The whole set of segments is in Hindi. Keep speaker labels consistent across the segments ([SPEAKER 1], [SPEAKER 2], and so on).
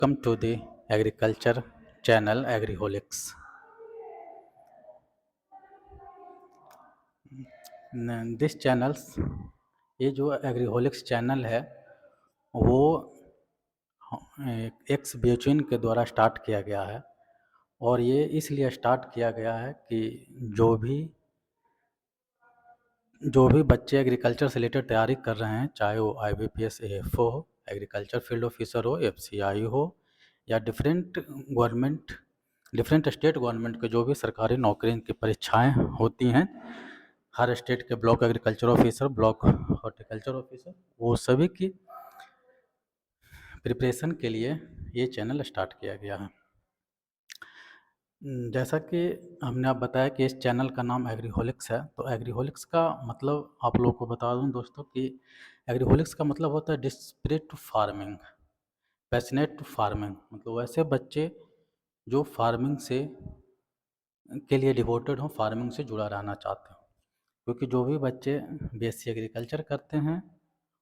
[SPEAKER 1] Welcome to the agriculture channel Agriholics. This channels ये जो एग्रीहोलिक्स चैनल है वो एक्स बेचुइन के द्वारा स्टार्ट किया गया है और ये इसलिए स्टार्ट किया गया है कि जो भी बच्चे एग्रीकल्चर से रिलेटेड तैयारी कर रहे हैं, चाहे वो IBPS AFO हो, एग्रीकल्चर फील्ड ऑफिसर हो, FCI हो या डिफरेंट स्टेट गवर्नमेंट के जो भी सरकारी नौकरी की परीक्षाएं होती हैं, हर स्टेट के block agriculture officer, block horticulture officer, वो सभी की प्रिपरेशन के लिए ये चैनल स्टार्ट किया गया है। जैसा कि हमने आप बताया कि इस चैनल का नाम एग्रीहोलिक्स है, तो एग्रीहोलिक्स का मतलब आप लोगों को बता दूं दोस्तों कि एग्रीहोलिक्स का मतलब होता है desperate to farming, passionate to farming, मतलब वैसे बच्चे जो फार्मिंग से के लिए डिवोटेड हों, फार्मिंग से जुड़ा रहना चाहते हो। क्योंकि जो भी बच्चे BSc एग्रीकल्चर करते हैं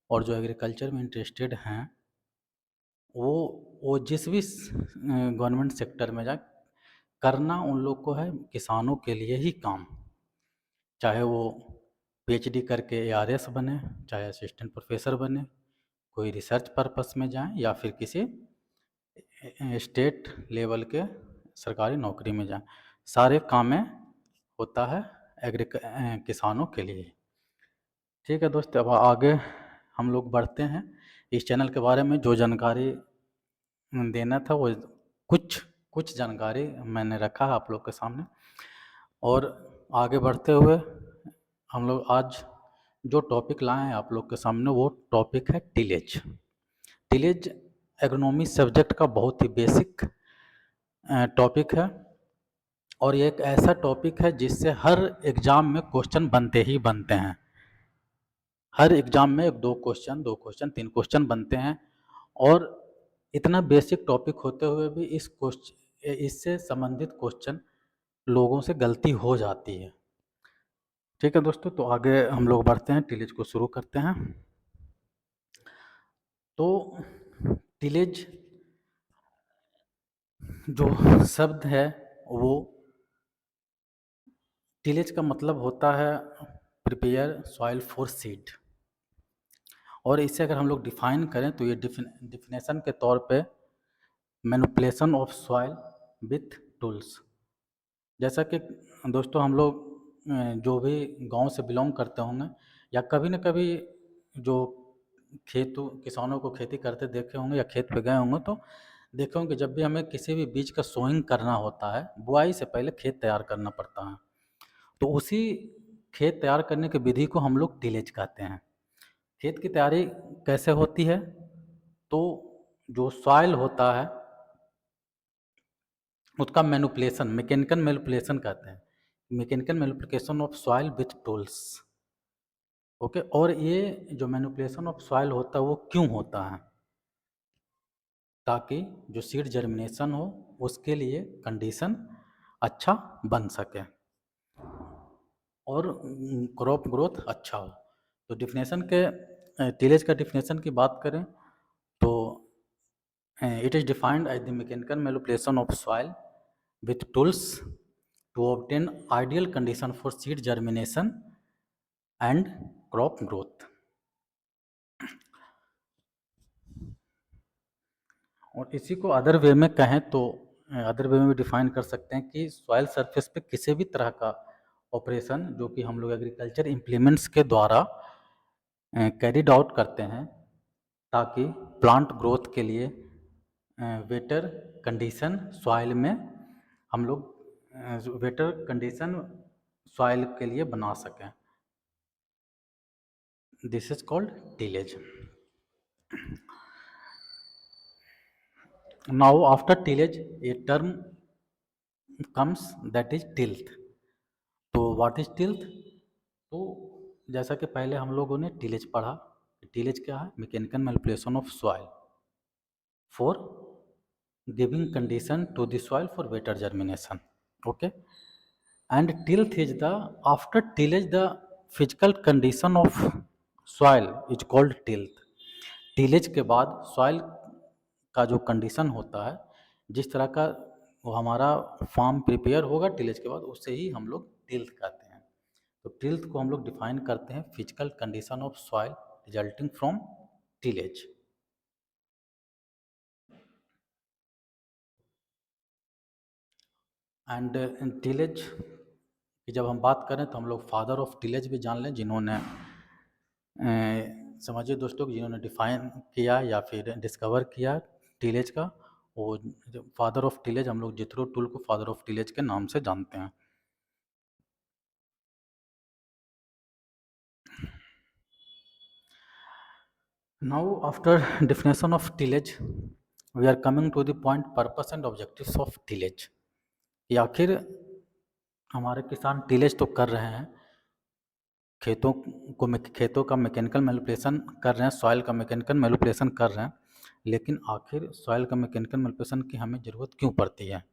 [SPEAKER 1] और जो एग्रीकल्चर में इंटरेस्टेड हैं वो जिस भी गवर्नमेंट सेक्टर में जाए, करना उन लोग को है किसानों के लिए ही काम, चाहे वो PhD करके ARS बने, चाहे असिस्टेंट प्रोफेसर बने, कोई रिसर्च पर्पस में जाएं या फिर किसी स्टेट लेवल के सरकारी नौकरी में जाएं, सारे काम में होता है किसानों के लिए। ठीक है दोस्त, अब आगे हम लोग बढ़ते हैं। इस चैनल के बारे में जो जानकारी देना था वो कुछ जानकारी मैंने रखा है आप लोग के सामने। और आगे बढ़ते हुए हम लोग आज जो टॉपिक लाए हैं आप लोग के सामने, वो टॉपिक है टिलेज। टिलेज एग्रोनॉमी सब्जेक्ट का बहुत ही बेसिक टॉपिक है और ये एक ऐसा टॉपिक है जिससे हर एग्ज़ाम में क्वेश्चन बनते ही बनते हैं। हर एग्ज़ाम में दो क्वेश्चन, 3 क्वेश्चन बनते हैं और इतना बेसिक टॉपिक होते हुए भी इससे संबंधित क्वेश्चन लोगों से गलती हो जाती है। ठीक है दोस्तों, तो आगे हम लोग बढ़ते हैं, टिलेज को शुरू करते हैं। तो टिलेज जो शब्द है वो, टिलेज का मतलब होता है प्रिपेयर सॉइल फॉर सीड, और इसे अगर हम लोग डिफाइन करें तो ये डिफिनेशन के तौर पे manipulation of soil with tools. जैसा कि दोस्तों हम लोग जो भी गांव से बिलोंग करते होंगे या कभी न कभी जो किसानों को खेती करते देखे होंगे या खेत पे गए होंगे, तो देखे होंगे जब भी हमें किसी भी बीज का सोइंग करना होता है, बुआई से पहले खेत तैयार करना पड़ता है, तो उसी खेत तैयार करने की विधि को हम लोग टिलेज कहते हैं। खेत की तैयारी कैसे होती है? तो जो सॉइल होता है उसका मैनिपुलेशन, मैकेनिकल मैनिपुलेशन कहते हैं, mechanical manipulation of soil with tools. Okay, और ये जो मैनिपुलेशन ऑफ सॉइल होता है वो क्यों होता है? ताकि जो सीड जर्मिनेशन हो उसके लिए कंडीशन अच्छा बन सके और क्रॉप ग्रोथ अच्छा हो। तो डिफिनेशन के टिलेज का डिफिनेशन की बात करें तो it is defined as the mechanical manipulation of soil with tools to obtain ideal condition for seed germination and crop growth। और इसी को अदर वे में कहें तो अदर वे में भी डिफाइन कर सकते हैं कि सॉइल सरफेस पे किसी भी तरह का ऑपरेशन जो कि हम लोग एग्रीकल्चर इम्प्लीमेंट्स के द्वारा कैरिड आउट करते हैं ताकि प्लांट ग्रोथ के लिए बेटर कंडीशन सॉइल में हम लोग बेटर कंडीशन सॉइल के लिए बना सकें। This is called tillage. Now after tillage a term comes that is tilth. तो व्हाट इज टिल्थ? तो जैसा कि पहले हम लोगों ने टिलेज पढ़ा, टिलेज क्या है? Mechanical manipulation of soil for giving condition to the soil for better germination. Okay, and tilth is the, after tillage the physical condition of soil is called tilth। Tillage के बाद सॉइल का जो कंडीशन होता है, जिस तरह का वो हमारा फार्म प्रिपेयर होगा टिलेज के बाद, उससे ही हम लोग टिल्थ कहते हैं। तो टिल्थ को हम लोग डिफाइन करते हैं physical condition of soil resulting from tillage. And tillage की जब हम बात करें तो हम लोग फादर ऑफ टिलेज भी जान लें, जिन्होंने समझिए दोस्तों कि जिन्होंने डिफाइन किया या फिर डिस्कवर किया टिलेज का, वो फादर ऑफ टिलेज, हम लोग जिथ्रो टूल को फादर ऑफ टिलेज के नाम से जानते हैं। Now, after definition of tillage, we are coming to the point purpose and objectives of tillage. कि आखिर हमारे किसान टिलेज तो कर रहे हैं, खेतों का मैकेनिकल मैनिपुलेशन कर रहे हैं, सॉइल का मैकेनिकल मैनिपुलेशन कर रहे हैं, लेकिन आखिर सॉइल का मैकेनिकल मैनिपुलेशन की हमें ज़रूरत क्यों पड़ती है?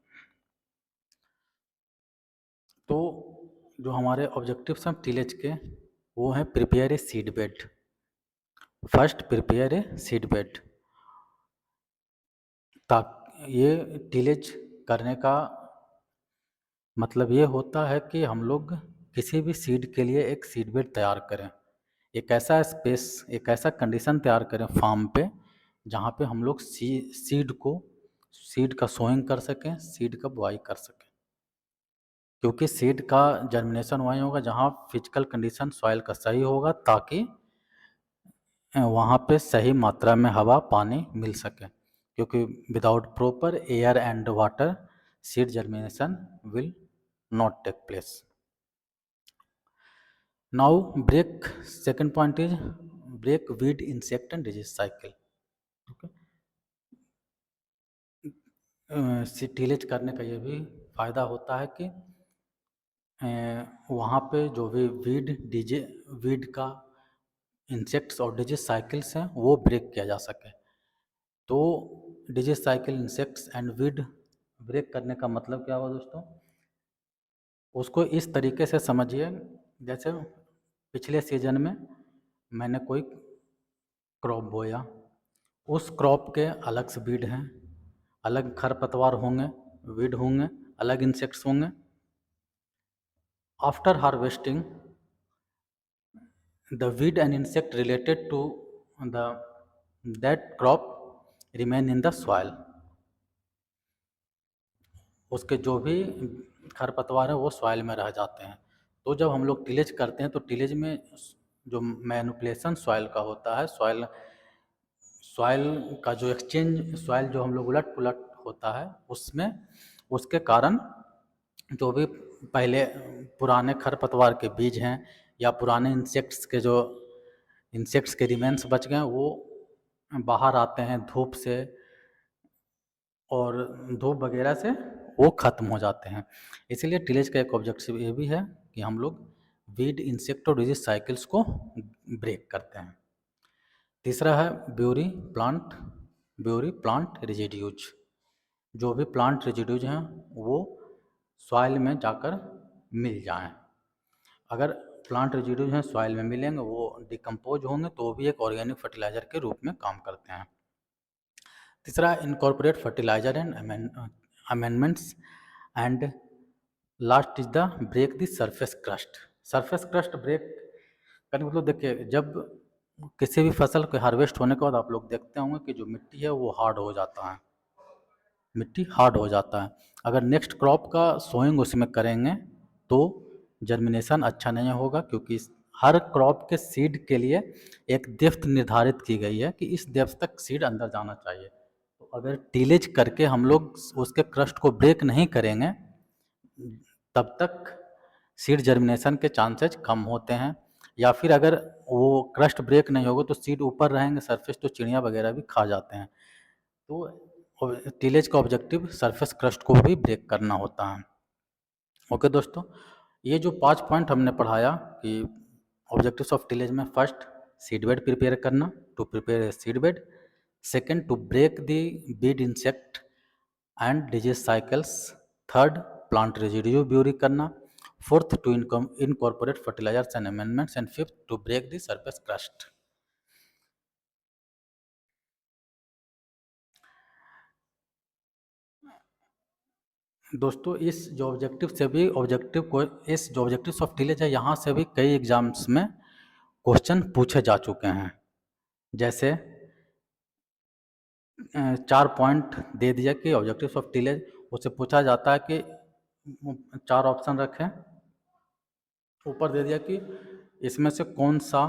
[SPEAKER 1] तो जो हमारे ऑब्जेक्टिव्स हैं टिलेज के, वो हैं prepare a seed bed. First prepare a seed bed. ये टिलेज करने का मतलब ये होता है कि हम लोग किसी भी सीड के लिए एक सीड बेड तैयार करें, एक ऐसा स्पेस, एक ऐसा कंडीशन तैयार करें फार्म पे, जहाँ पे हम लोग सीड का सोइंग कर सकें, सीड का बुआई कर सकें। क्योंकि सीड का जर्मिनेशन वहीं होगा जहाँ फिजिकल कंडीशन सॉइल का सही होगा, ताकि वहाँ पे सही मात्रा में हवा पानी मिल सके, क्योंकि without proper air and water seed germination will not take place. Now second point is break weed, insect and disease cycle. Okay. Tillage करने का ये भी फायदा होता है कि वहाँ पे जो भी वीड का इंसेक्ट्स और डिजीज साइकिल्स हैं वो ब्रेक किया जा सके। तो disease cycle, insects and weed break करने का मतलब क्या हुआ दोस्तों? उसको इस तरीके से समझिए, जैसे पिछले सीजन में मैंने कोई क्रॉप बोया, उस क्रॉप के अलग से वीड हैं, अलग खरपतवार होंगे, वीड होंगे, अलग इंसेक्ट्स होंगे। After harvesting the weed and insect related to the that crop remain in the soil. उसके जो भी खरपतवार है वो सॉइल में रह जाते हैं। तो जब हम लोग टिलेज करते हैं तो टिलेज में जो मैनिपुलेशन सॉइल का होता है, सॉइल का जो एक्सचेंज, सॉइल जो हम लोग उलट पुलट होता है, उसमें उसके कारण जो भी पहले पुराने खरपतवार के बीज हैं या पुराने इंसेक्ट्स के रिमेन्स बच गए, वो बाहर आते हैं धूप से, और धूप वगैरह से वो ख़त्म हो जाते हैं। इसीलिए टिलेज का एक ऑब्जेक्टिव ये भी है कि हम लोग वीड, इंसेक्ट और डिजीज साइकिल्स को ब्रेक करते हैं। तीसरा है ब्यूरी प्लांट रेजिड्यूज। जो भी प्लांट रेजिड्यूज हैं वो सॉइल में जाकर मिल जाएं। अगर प्लांट रेजिड्यूज हैं सॉइल में मिलेंगे, वो डिकम्पोज होंगे, तो वो भी एक ऑर्गेनिक फर्टिलाइजर के रूप में काम करते हैं। तीसरा, incorporate fertiliser and amendments. And last is the break the surface crust. Surface crust break करने मतलब देखिए, जब किसी भी फसल के हार्वेस्ट होने के बाद आप लोग देखते होंगे कि जो मिट्टी है वो हार्ड हो जाता है, मिट्टी हार्ड हो जाता है। अगर नेक्स्ट क्रॉप का सोइंग उसमें करेंगे तो जर्मिनेशन अच्छा नहीं होगा, क्योंकि हर क्रॉप के सीड के लिए एक डेप्थ निर्धारित की गई है कि इस डेप्थ तक सीड अंदर जाना चाहिए। तो अगर टीलेज करके हम लोग उसके क्रस्ट को ब्रेक नहीं करेंगे, तब तक सीड जर्मिनेशन के चांसेज कम होते हैं। या फिर अगर वो क्रस्ट ब्रेक नहीं होगा तो सीड ऊपर रहेंगे सरफेस, तो चिड़िया वगैरह भी खा जाते हैं। तो टीलेज का ऑब्जेक्टिव सरफेस क्रस्ट को भी ब्रेक करना होता है। ओके दोस्तों, ये जो 5 पॉइंट हमने पढ़ाया कि ऑब्जेक्टिव्स ऑफ टिलेज में, फर्स्ट सीड बेड प्रिपेयर करना, to prepare a seed bed. Second, to break the weed, insect and disease cycles. Third, plant residue bury करना। Fourth, to incorporate fertilisers and amendments. And fifth, to break the surface crust. दोस्तों इस जो ऑब्जेक्टिव से भी ऑब्जेक्टिव को इस जो ऑब्जेक्टिव्स ऑफ टिलेज है यहाँ से भी कई एग्जाम्स में क्वेश्चन पूछे जा चुके हैं। जैसे 4 पॉइंट दे दिया कि ऑब्जेक्टिव्स ऑफ टिलेज, उससे पूछा जाता है कि 4 ऑप्शन रखें, ऊपर दे दिया कि इसमें से कौन सा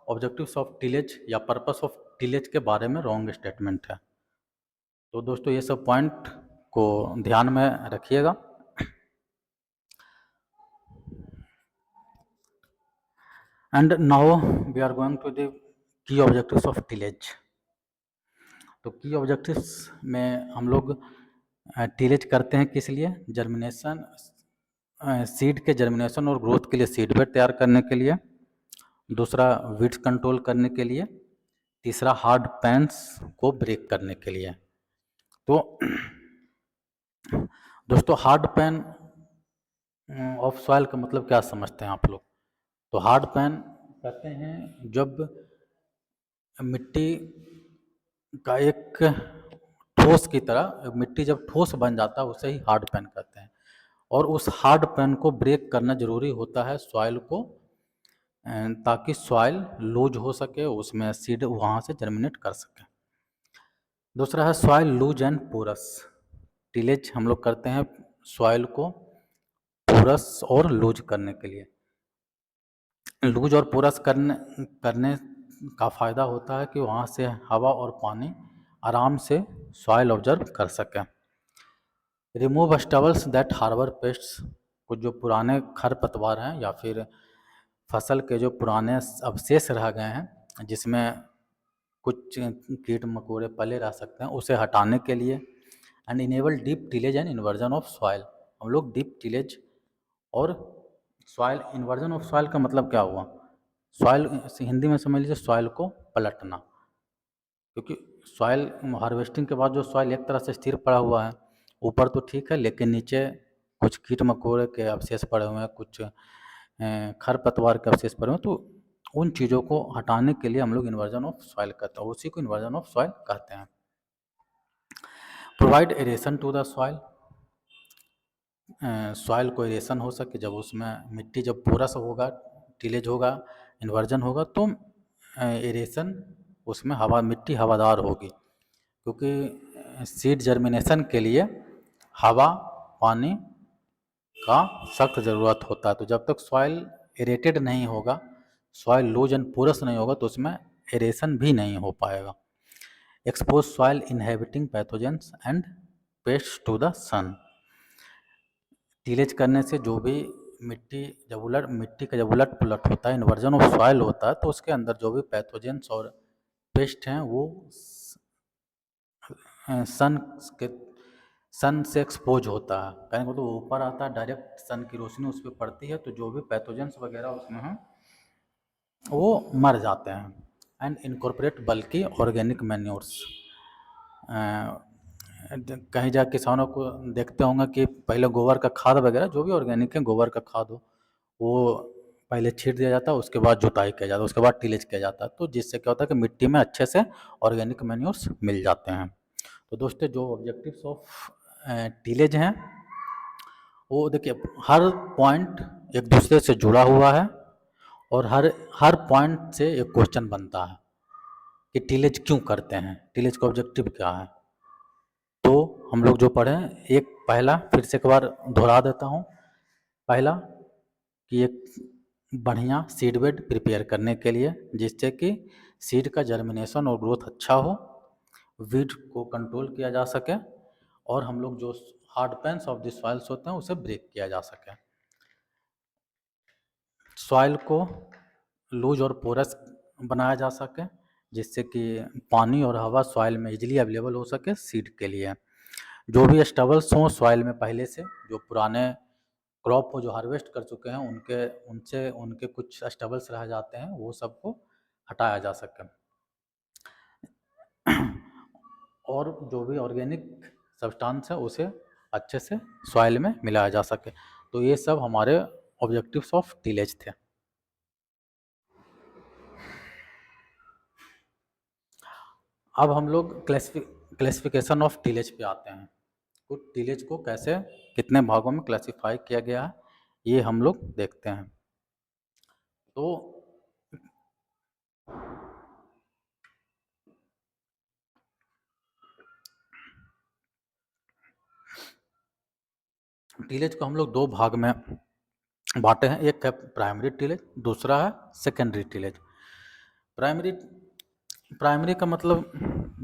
[SPEAKER 1] ऑब्जेक्टिव्स ऑफ टिलेज या पर्पस ऑफ टिलेज के बारे में रॉन्ग स्टेटमेंट है। तो दोस्तों ये सब पॉइंट को ध्यान में रखिएगा। And now we are going to the key objectives of tillage. तो की ऑब्जेक्टिव्स में हम लोग टिलेज करते हैं किस लिए? जर्मिनेशन, सीड के जर्मिनेशन और ग्रोथ के लिए सीडबेड तैयार करने के लिए, दूसरा वीड्स कंट्रोल करने के लिए, तीसरा हार्ड पैन्स को ब्रेक करने के लिए। तो दोस्तों हार्ड पैन ऑफ सॉइल का मतलब क्या समझते हैं आप लोग? तो हार्ड पैन कहते हैं जब मिट्टी का एक ठोस की तरह, मिट्टी जब ठोस बन जाता है उसे ही हार्ड पैन कहते हैं। और उस हार्ड पैन को ब्रेक करना जरूरी होता है सॉइल को, ताकि सॉइल लूज हो सके, उसमें सीड वहाँ से जर्मिनेट कर सके। दूसरा है soil loose and porous. Tillage हम लोग करते हैं सॉइल को पोरस और लूज करने के लिए। लूज और पोरस करने का फ़ायदा होता है कि वहाँ से हवा और पानी आराम से सॉइल ऑब्जर्व कर सकें। Remove stubbles that harbour pests. कुछ जो पुराने खरपतवार हैं या फिर फसल के जो पुराने अवशेष रह गए हैं जिसमें कुछ कीट मकोड़े पले रह सकते हैं, उसे हटाने के लिए। And enable deep tillage and inversion of soil. हम लोग डीप टिलेज और सॉइल इन्वर्जन ऑफ सॉइल का मतलब क्या हुआ? सॉइल हिंदी में समझ लीजिए सॉइल को पलटना, क्योंकि सॉइल हार्वेस्टिंग के बाद जो सॉइल एक तरह से स्थिर पड़ा हुआ है, ऊपर तो ठीक है लेकिन नीचे कुछ कीट मकोड़े के अवशेष पड़े हुए हैं, कुछ खरपतवार के अवशेष पड़े हुए हैं, तो उन चीज़ों को हटाने के लिए हम लोग इन्वर्जन ऑफ सॉइल कहते हैं, उसी को इन्वर्जन ऑफ सॉइल कहते हैं। Provide aeration to the soil. Soil को एरेशन हो सके, जब उसमें मिट्टी जब पोरस होगा, टिलेज होगा, इन्वर्जन होगा, तो एरेशन उसमें हवा, मिट्टी हवादार होगी, क्योंकि सीड जर्मिनेशन के लिए हवा पानी का सख्त ज़रूरत होता है। तो जब तक सॉइल एरेटेड नहीं होगा, सॉइल लूज एंड पोरस नहीं होगा, तो उसमें एरेशन भी नहीं हो पाएगा। Expose soil inhabiting pathogens and pest to the sun. Tillage करने से जो भी मिट्टी का जब उलट पुलट होता है, इन्वर्जन ऑफ सॉइल होता है, तो उसके अंदर जो भी पैथोजेंस और पेस्ट हैं वो सन के सन से एक्सपोज होता है। कहने को तो ऊपर आता है, डायरेक्ट सन की रोशनी उस पर पड़ती है, तो जो भी पैथोजेंस वगैरह उसमें हैं वो मर जाते हैं। एंड इनकॉर्पोरेट बल्कि ऑर्गेनिक मैन्योर्स। कहीं जा किसानों को देखते होंगे कि पहले गोबर का खाद वगैरह जो भी ऑर्गेनिक है, गोबर का खाद हो वो पहले छीट दिया जाता है, उसके बाद जुताई किया जाता है, उसके बाद टिलेज किया जाता है, तो जिससे क्या होता है कि मिट्टी में अच्छे से ऑर्गेनिक मैन्योर्स मिल जाते हैं। तो दोस्तों जो ऑब्जेक्टिव्स ऑफ टिलेज हैं वो देखिए हर पॉइंट एक दूसरे से जुड़ा हुआ है, और हर पॉइंट से एक क्वेश्चन बनता है कि टिलेज क्यों करते हैं, टिलेज का ऑब्जेक्टिव क्या है। तो हम लोग जो पढ़े, एक पहला फिर से एक बार दोहरा देता हूँ। पहला कि एक बढ़िया सीड बेड प्रिपेयर करने के लिए जिससे कि सीड का जर्मिनेशन और ग्रोथ अच्छा हो, वीड को कंट्रोल किया जा सके, और हम लोग जो hard pans of the soils होते हैं उसे ब्रेक किया जा सके। सॉइल को लूज और पोरस बनाया जा सके जिससे कि पानी और हवा सॉइल में इजीली अवेलेबल हो सके सीड के लिए। जो भी स्टबल्स हों सॉइल में पहले से, जो पुराने क्रॉप को जो हार्वेस्ट कर चुके हैं उनके कुछ स्टबल्स रह जाते हैं, वो सबको हटाया जा सके। और जो भी ऑर्गेनिक सब्सटेंस है उसे अच्छे से सॉइल में मिलाया जा सके। तो ये सब हमारे ऑब्जेक्टिव्स ऑफ टिलेज थे। अब हम लोग क्लासिफिकेशन ऑफ टिलेज पे आते हैं। को टिलेज को कैसे कितने भागों में क्लासिफाई किया गया है, ये हम लोग देखते हैं। तो टिलेज को हम लोग दो भाग में बांटे हैं, एक है प्राइमरी टिलेज, दूसरा है सेकेंडरी टिलेज। प्राइमरी प्राइमरी का मतलब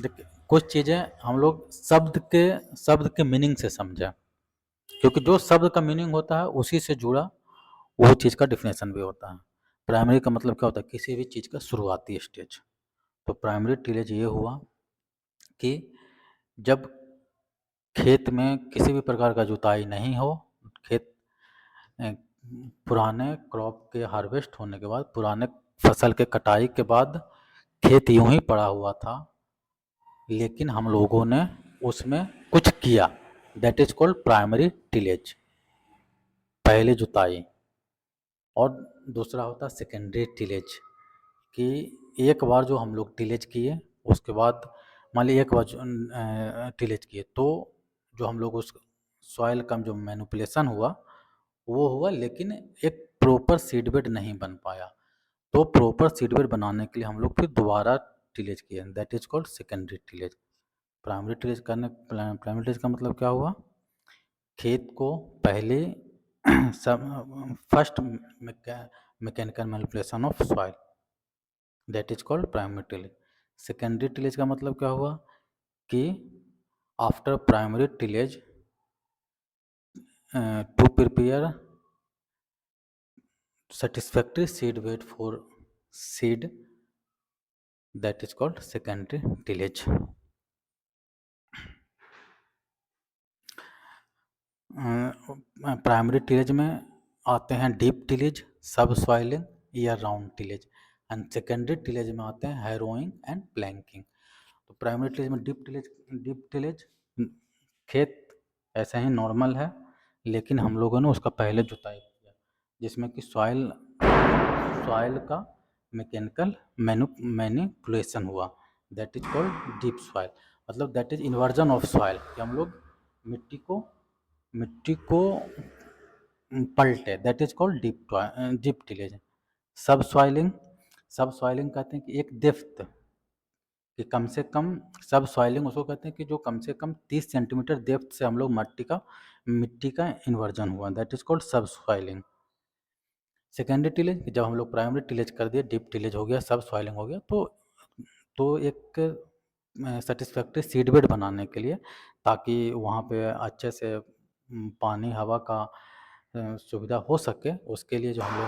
[SPEAKER 1] देखिए, कुछ चीज़ें हम लोग शब्द के मीनिंग से समझें, क्योंकि जो शब्द का मीनिंग होता है उसी से जुड़ा वो चीज़ का डिफिनेशन भी होता है। प्राइमरी का मतलब क्या होता है? किसी भी चीज़ का शुरुआती स्टेज। तो प्राइमरी टिलेज ये हुआ कि जब खेत में किसी भी प्रकार का जुताई नहीं हो, खेत पुराने क्रॉप के हार्वेस्ट होने के बाद, पुराने फसल के कटाई के बाद खेत यूं ही पड़ा हुआ था, लेकिन हम लोगों ने उसमें कुछ किया, that is called primary tillage, पहली जुताई। और दूसरा होता है सेकेंडरी टिलेज, कि एक बार जो हम लोग टिलेज किए, उसके बाद मान लीजिए एक बार टिलेज किए, तो जो हम लोग उस सॉइल का जो मैनिपुलेशन हुआ वो हुआ, लेकिन एक प्रॉपर सीडबेड नहीं बन पाया। तो प्रॉपर सीडबेड बनाने के लिए हम लोग फिर दोबारा टिलेज किए, that is called secondary tillage. Primary tillage का मतलब क्या हुआ? खेत को पहले सब first mechanical manipulation of soil, that is called primary tillage. Secondary tillage का मतलब क्या हुआ कि after primary tillage to prepare satisfactory seed bed for seed, that is called secondary tillage. Primary tillage में आते हैं डीप टिलेज, सब soiling, year round tillage, and secondary tillage में आते हैं हैरोइंग एंड प्लैंकिंग। तो प्राइमरी टिलेज में डीप टिलेज खेत ऐसे ही नॉर्मल है, लेकिन हम लोगों ने उसका पहले जुताई किया, जिसमें कि सॉइल का मैकेनिकल मैनिपुलेशन हुआ, that is called deep soil. मतलब that is inversion of soil, कि हम लोग मिट्टी को पलटे, that is called deep tillage. सब सॉइलिंग कहते हैं कि एक डेप्थ, कि कम से कम, सब सॉइलिंग उसको कहते हैं कि जो कम से कम 30 सेंटीमीटर डेप्थ से हम लोग मिट्टी का इन्वर्जन हुआ, दैट इज कॉल्ड सब सॉइलिंग। सेकेंडरी टिलेज, जब हम लोग प्राइमरी टिलेज कर दिए, डीप टिलेज हो गया, सब सॉइलिंग हो गया, तो एक सेटिस्फैक्ट्री सीडबेड बनाने के लिए, ताकि वहाँ पे अच्छे से पानी हवा का सुविधा हो सके, उसके लिए जो हम लोग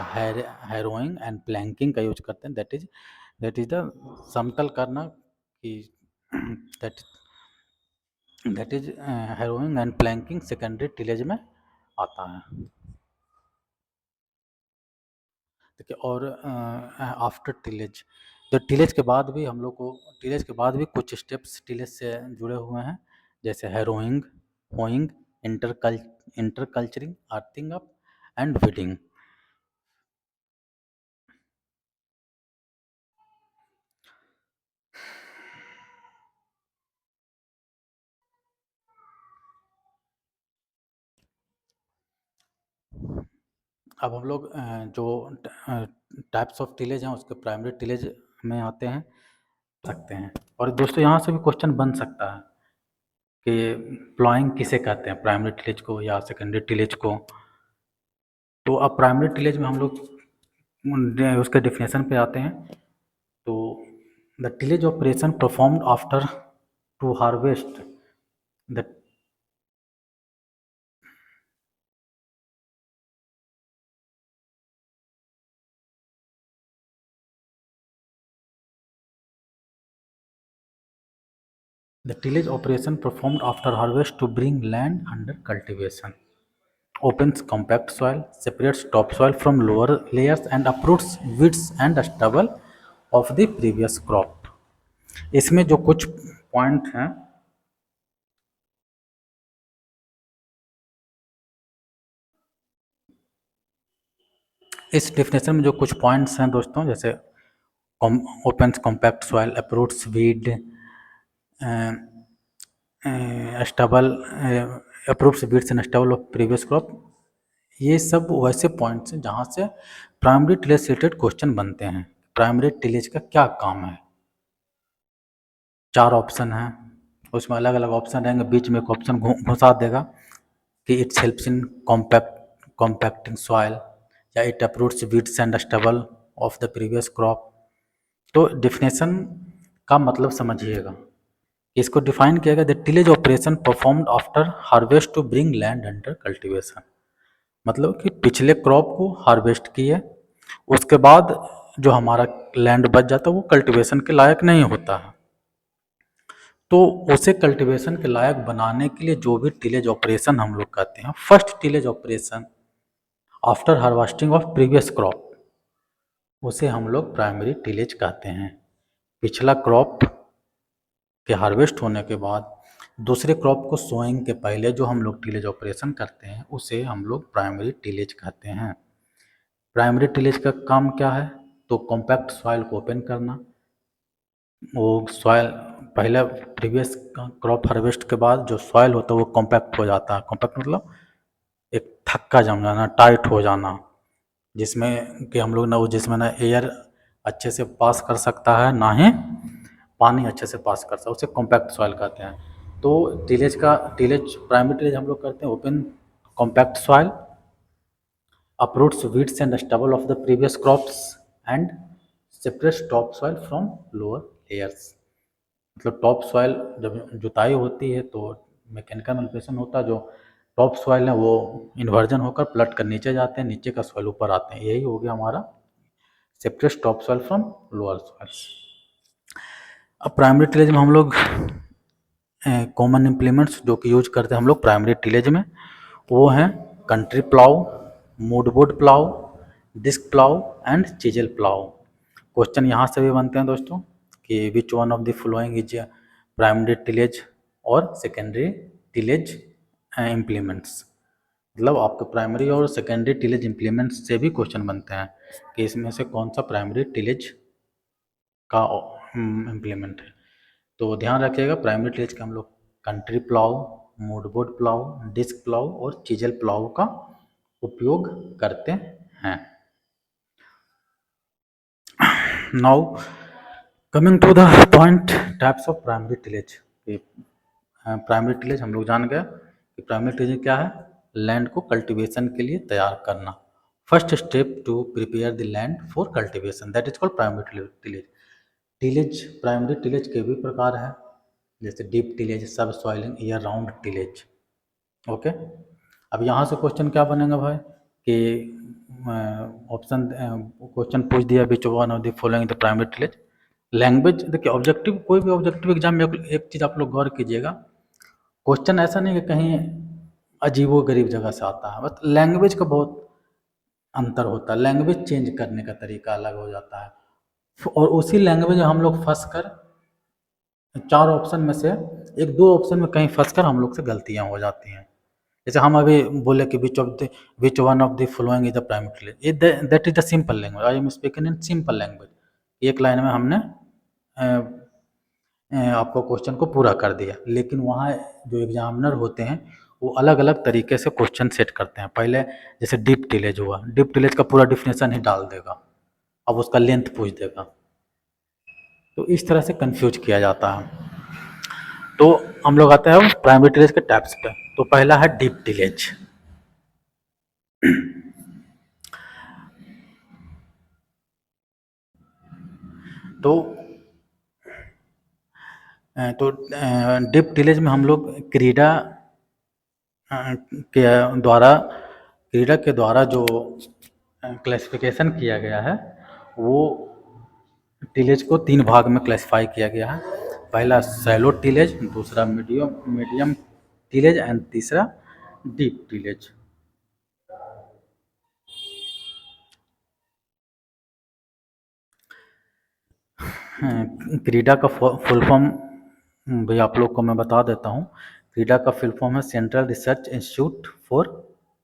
[SPEAKER 1] हैरोइंग एंड प्लैंकिंग का यूज करते हैं, दैट इज द समतल करना, कि that is harrowing and planking secondary tillage में आता है। देखिए, और आफ्टर टिलेज, तो टिलेज के बाद भी हम लोग को, टिलेज के बाद भी कुछ स्टेप्स टिलेज से जुड़े हुए हैं, जैसे harrowing, hoeing, intercultoring, earthing up and weeding. अब हम लोग जो टाइप्स ऑफ टिलेज हैं उसके प्राइमरी टिलेज में आते हैं, सकते हैं। और दोस्तों यहाँ से भी क्वेश्चन बन सकता है कि प्लॉइंग किसे कहते हैं, प्राइमरी टिलेज को या सेकेंडरी टिलेज को। तो अब प्राइमरी टिलेज में हम लोग उसके डेफिनेशन पे आते हैं। तो the tillage operation performed after two harvest the tillage operation performed after harvest to bring land under cultivation, opens compact soil, separates topsoil from lower layers and uproots weeds and stubble of the previous crop। इसमें जो कुछ पॉइंट हैं, इस डेफिनेशन में जो कुछ पॉइंट्स हैं दोस्तों, जैसे opens compact soil, uproots weed, stubble uproots weeds and stubble of previous crop. ये सब वैसे पॉइंट्स हैं जहाँ से प्राइमरी टिलेज से रिलेटेड क्वेश्चन बनते हैं। प्राइमरी टिलेज का क्या काम है? 4 ऑप्शन हैं, उसमें अलग अलग ऑप्शन रहेंगे, बीच में एक ऑप्शन घुसा देगा कि its helps in compacting soil, या it uproots weeds and stubble of the previous crop. तो डिफिनेशन का मतलब समझिएगा। इसको डिफाइन किया गया, the tillage operation performed after harvest to bring land under cultivation. मतलब कि पिछले क्रॉप को हार्वेस्ट किए, उसके बाद जो हमारा लैंड बच जाता है वो कल्टीवेशन के लायक नहीं होता है, तो उसे कल्टीवेशन के लायक बनाने के लिए जो भी टिलेज ऑपरेशन हम लोग करते हैं, first tillage operation after harvesting of previous crop, उसे हम लोग प्राइमरी टिलेज कहते हैं। पिछला क्रॉप के हार्वेस्ट होने के बाद दूसरे क्रॉप को सोइंग के पहले जो हम लोग टिलेज ऑपरेशन करते हैं उसे हम लोग प्राइमरी टिलेज कहते हैं। प्राइमरी टिलेज का काम क्या है? तो कॉम्पैक्ट सॉइल को ओपन करना, वो सॉइल पहले प्रीवियस क्रॉप हार्वेस्ट के बाद जो सॉइल होता है वो कॉम्पैक्ट हो जाता है। कॉम्पैक्ट मतलब एक थक्का जम जाना, टाइट हो जाना, जिसमें कि हम लोग ना, वो जिसमें ना एयर अच्छे से पास कर सकता है, ना ही पानी अच्छे से पास कर सकता है, उसे कॉम्पैक्ट सॉइल कहते हैं। तो टिलेज प्राइमरी टिलेज हम लोग करते हैं open compact soil, uproots weeds and stubble of the previous crops and separates topsoil from lower layers। मतलब टॉप सॉइल जब जुताई होती है तो मैकेनिकल मैनिपुलेशन होता है, जो टॉप सॉइल है वो इन्वर्जन होकर पलट कर नीचे जाते हैं, नीचे का सॉइल ऊपर आते हैं, यही हो गया हमारा separates top soil from lower soils. अब प्राइमरी टिलेज में हम लोग कॉमन इम्प्लीमेंट्स जो कि यूज करते हैं हम लोग प्राइमरी टिलेज में, वो हैं country plough, mouldboard plough, disc plough and chisel plough. Question यहाँ से भी बनते हैं दोस्तों कि which one of the following is primary tillage और सेकेंडरी टिलेज इम्प्लीमेंट्स। मतलब आपके प्राइमरी और सेकेंडरी टिलेज इम्प्लीमेंट्स से भी क्वेश्चन बनते हैं कि इसमें से कौन सा प्राइमरी टिलेज का इम्प्लीमेंट है। तो ध्यान रखिएगा, प्राइमरी टिलेज का हम लोग country plough, mouldboard plough, disc plough और चीजल प्लाउ का उपयोग करते हैं। Now coming to the point types of primary tillage. Primary tillage हम लोग जान गए कि प्राइमरी टिलेज क्या है, लैंड को कल्टीवेशन के लिए तैयार करना। First step to prepare the land for cultivation, that is called primary tillage. Tillage primary tillage के भी प्रकार है, जैसे डीप टिलेज, सब soiling, year round tillage. Okay, अब यहाँ से क्वेश्चन क्या बनेगा भाई कि ऑप्शन क्वेश्चन पूछ दिया विच one of the following the primary tillage. Language देखिए, ऑब्जेक्टिव कोई भी ऑब्जेक्टिव एग्जाम में एक चीज़ आप लोग गौर कीजिएगा, क्वेश्चन ऐसा नहीं कि कहीं अजीबो गरीब जगह से आता है, बस लैंग्वेज का बहुत अंतर होता है, लैंग्वेज चेंज करने का तरीका अलग हो जाता है, और उसी लैंग्वेज में हम लोग फंस कर 4 ऑप्शन में से 1-2 ऑप्शन में कहीं फंस कर हम लोग से गलतियाँ हो जाती हैं। जैसे हम अभी बोले कि which one of the following is the primary tillage, ये that is the simple language, I am speaking in simple language. एक लाइन में हमने आपको क्वेश्चन को पूरा कर दिया, लेकिन वहाँ जो एग्जामिनर होते हैं वो अलग अलग तरीके से क्वेश्चन सेट करते हैं। पहले जैसे डीप टिलेज हुआ, डीप टिलेज का पूरा डिफिनेशन ही डाल देगा, अब उसका लेंथ पूछ देगा, तो इस तरह से कंफ्यूज किया जाता है। तो हम लोग आते हैं प्राइमरी टिलेज के टाइप्स पे। तो पहला है डीप टिलेज। तो डीप टिलेज में हम लोग क्रीडा के द्वारा जो क्लासिफिकेशन किया गया है, वो टिलेज को 3 भाग में क्लासिफाई किया गया है। पहला शैलो टिलेज, दूसरा मीडियम टिलेज एंड तीसरा डीप टिलेज। क्रीडा का फुल फॉर्म भी आप लोग को मैं बता देता हूँ। क्रीडा का फुल फॉर्म है central research institute for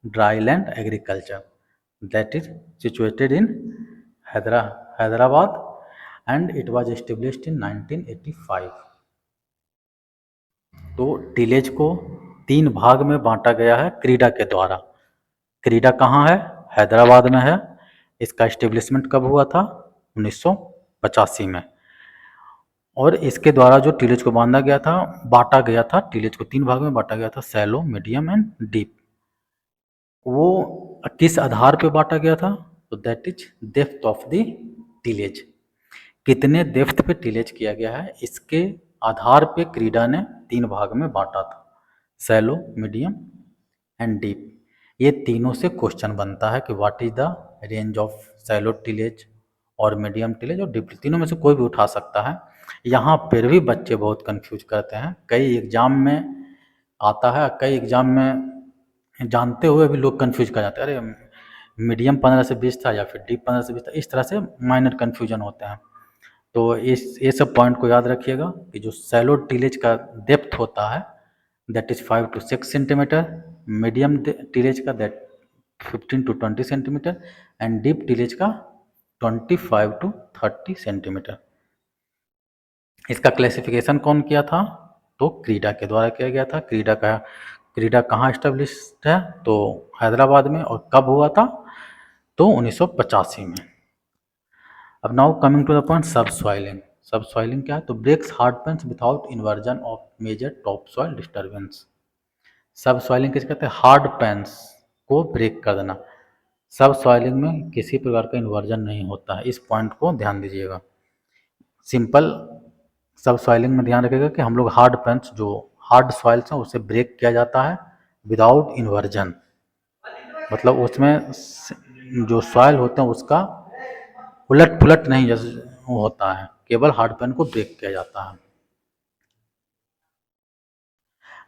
[SPEAKER 1] dryland agriculture, that is situated in Hyderabad and it was established in 1985। तो टिलेज को 3 भाग में बांटा गया है क्रीडा के द्वारा। क्रीडा कहाँ है? हैदराबाद में है। इसका एस्टेब्लिशमेंट कब हुआ था? 1985 में। और इसके द्वारा जो टिलेज को बांटा गया था, टिलेज को 3 भाग में बांटा गया था, सैलो, मीडियम एंड डीप। वो किस आधार पे बांटा गया था? तो that is depth of the tillage. कितने डेप्थ पे टिलेज किया गया है, इसके आधार पे क्रीडा ने 3 भाग में बांटा था, सैलो, मीडियम एंड डीप। ये तीनों से क्वेश्चन बनता है कि what is the range of shallow tillage और मीडियम टिलेज और डीप। तीनों में से कोई भी उठा सकता है। यहाँ पर भी बच्चे बहुत कंफ्यूज करते हैं, कई एग्जाम में आता है, कई एग्जाम में जानते हुए भी लोग कंफ्यूज कर जाते हैं, अरे मीडियम 15 से 20 था या फिर डीप 15 से 20 था, इस तरह से माइनर कन्फ्यूजन होते हैं। तो ये सब पॉइंट को याद रखिएगा कि जो सैलो टिलेज का डेप्थ होता है that is 5 to 6 centimetre, medium tillage का that 15 to 20 centimetre and deep tillage का 25 to 30 सेंटीमीटर। इसका क्लासिफिकेशन कौन किया था? तो क्रीडा के द्वारा किया गया था। क्रीडा कहाँ एस्टेब्लिश्ड है? तो हैदराबाद में। और कब हुआ था? तो 1985 में। अब now coming to the point sub soiling. Sub soiling क्या है? तो breaks hard pans without inversion of major top soil disturbance. Sub soiling किसे कहते हैं? हार्ड पैन्स को ब्रेक कर देना। सब सॉइलिंग में किसी प्रकार का इन्वर्जन नहीं होता है, इस पॉइंट को ध्यान दीजिएगा। सिंपल सब सॉइलिंग में ध्यान रखिएगा कि हम लोग हार्ड पैन्स, जो हार्ड सॉइल्स हैं उसे ब्रेक किया जाता है विदाउट इन्वर्जन। मतलब उसमें जो सॉइल होते हैं उसका उलट पुलट नहीं जैसे होता है, केवल हार्ड पैन को ब्रेक किया जाता है।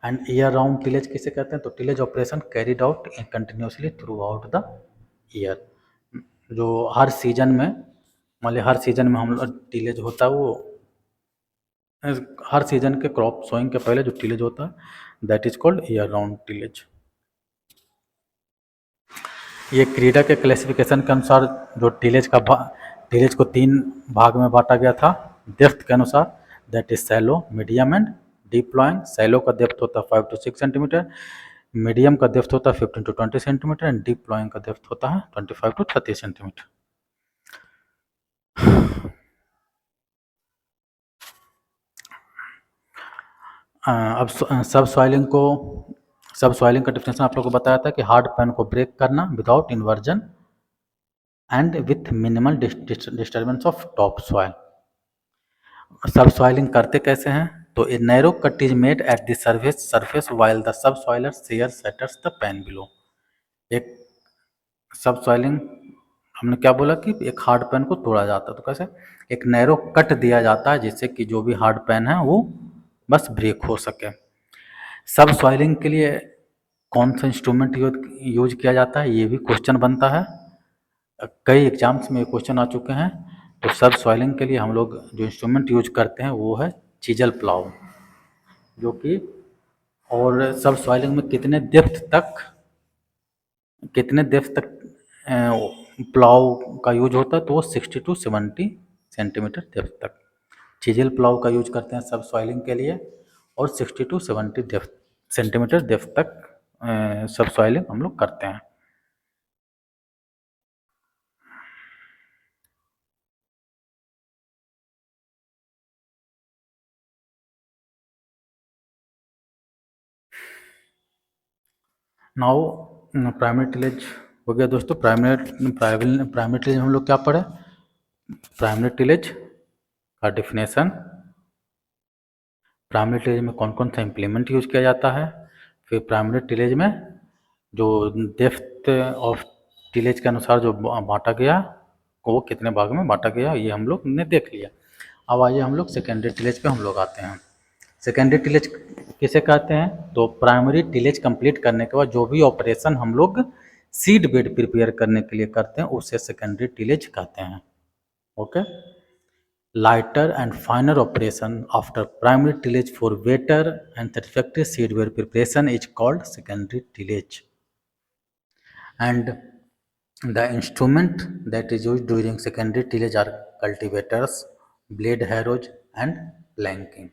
[SPEAKER 1] एंड ईयर राउंड टिलेज किसे कहते हैं? तो tillage operation carried out continuously through out the year. जो हर सीजन में, मान लीजिए हर सीजन में हम लोग टिलेज होता है, वो हर सीजन के क्रॉप सोइंग के पहले जो टिलेज होता है that is called year round tillage. ये क्रीडा के क्लासिफिकेशन के अनुसार जो टिलेज को 3 भाग में बांटा गया था डेप्थ के अनुसार, that is shallow, medium and deep ploughing. Shallow का डेप्थ होता है 5 to 6 सेंटीमीटर, मीडियम का डेप्थ होता है 15 to 20 centimetre and deep ploughing का डेप्थ होता है 25 to 30 सेंटीमीटर। अब सब सॉइलिंग का डिफिनेशन आप लोगों को बताया था कि हार्ड पैन को ब्रेक करना without inversion and with minimal disturbance of top soil. Subsoiling करते कैसे हैं? तो a narrow cut is made at the surface while the subsoiler share shatters the pan below. एक सब सॉइलिंग हमने क्या बोला कि एक हार्ड पैन को तोड़ा जाता है, तो कैसे? एक नैरो कट दिया जाता है जिससे कि जो भी हार्ड पैन है वो बस ब्रेक हो सके। सब सॉइलिंग के लिए कौन सा इंस्ट्रूमेंट यूज किया जाता है, ये भी क्वेश्चन बनता है। कई एग्जाम्स में क्वेश्चन आ चुके हैं। तो सब सॉइलिंग के लिए हम लोग जो इंस्ट्रूमेंट यूज करते हैं वो है चीजल प्लाव, जो कि, और सब सॉइलिंग में कितने डेप्थ तक प्लाव का यूज होता है? तो वो 60 to 70 सेंटीमीटर डेप्थ तक चीजल प्लाव का यूज करते हैं सब सॉइलिंग के लिए, और 60 to 70 सेंटीमीटर डेप्थ तक सब सॉइलिंग हम लोग करते हैं। नाउ प्राइमरी टिलेज हो गया दोस्तों। प्राइमरी टिलेज हम लोग क्या पढ़े? प्राइमरी टिलेज का डिफिनेशन, प्राइमरी टिलेज में कौन कौन सा इम्प्लीमेंट यूज किया जाता है, फिर प्राइमरी टिलेज में जो डेप्थ ऑफ टिलेज के अनुसार जो बांटा गया वो कितने भाग में बांटा गया, ये हम लोग ने देख लिया। अब आइए हम लोग सेकेंडरी टिलेज पे हम लोग आते हैं। सेकेंडरी टिलेज किसे कहते हैं? तो प्राइमरी टिलेज कंप्लीट करने के बाद जो भी ऑपरेशन हम लोग सीड बेड प्रिपेयर करने के लिए करते हैं उसे सेकेंडरी टिलेज कहते हैं। Okay. Lighter and finer operation after primary tillage for better and satisfactory seed bed preparation is called secondary tillage. And the instrument that is used during secondary tillage are cultivators, blade harrows and planking.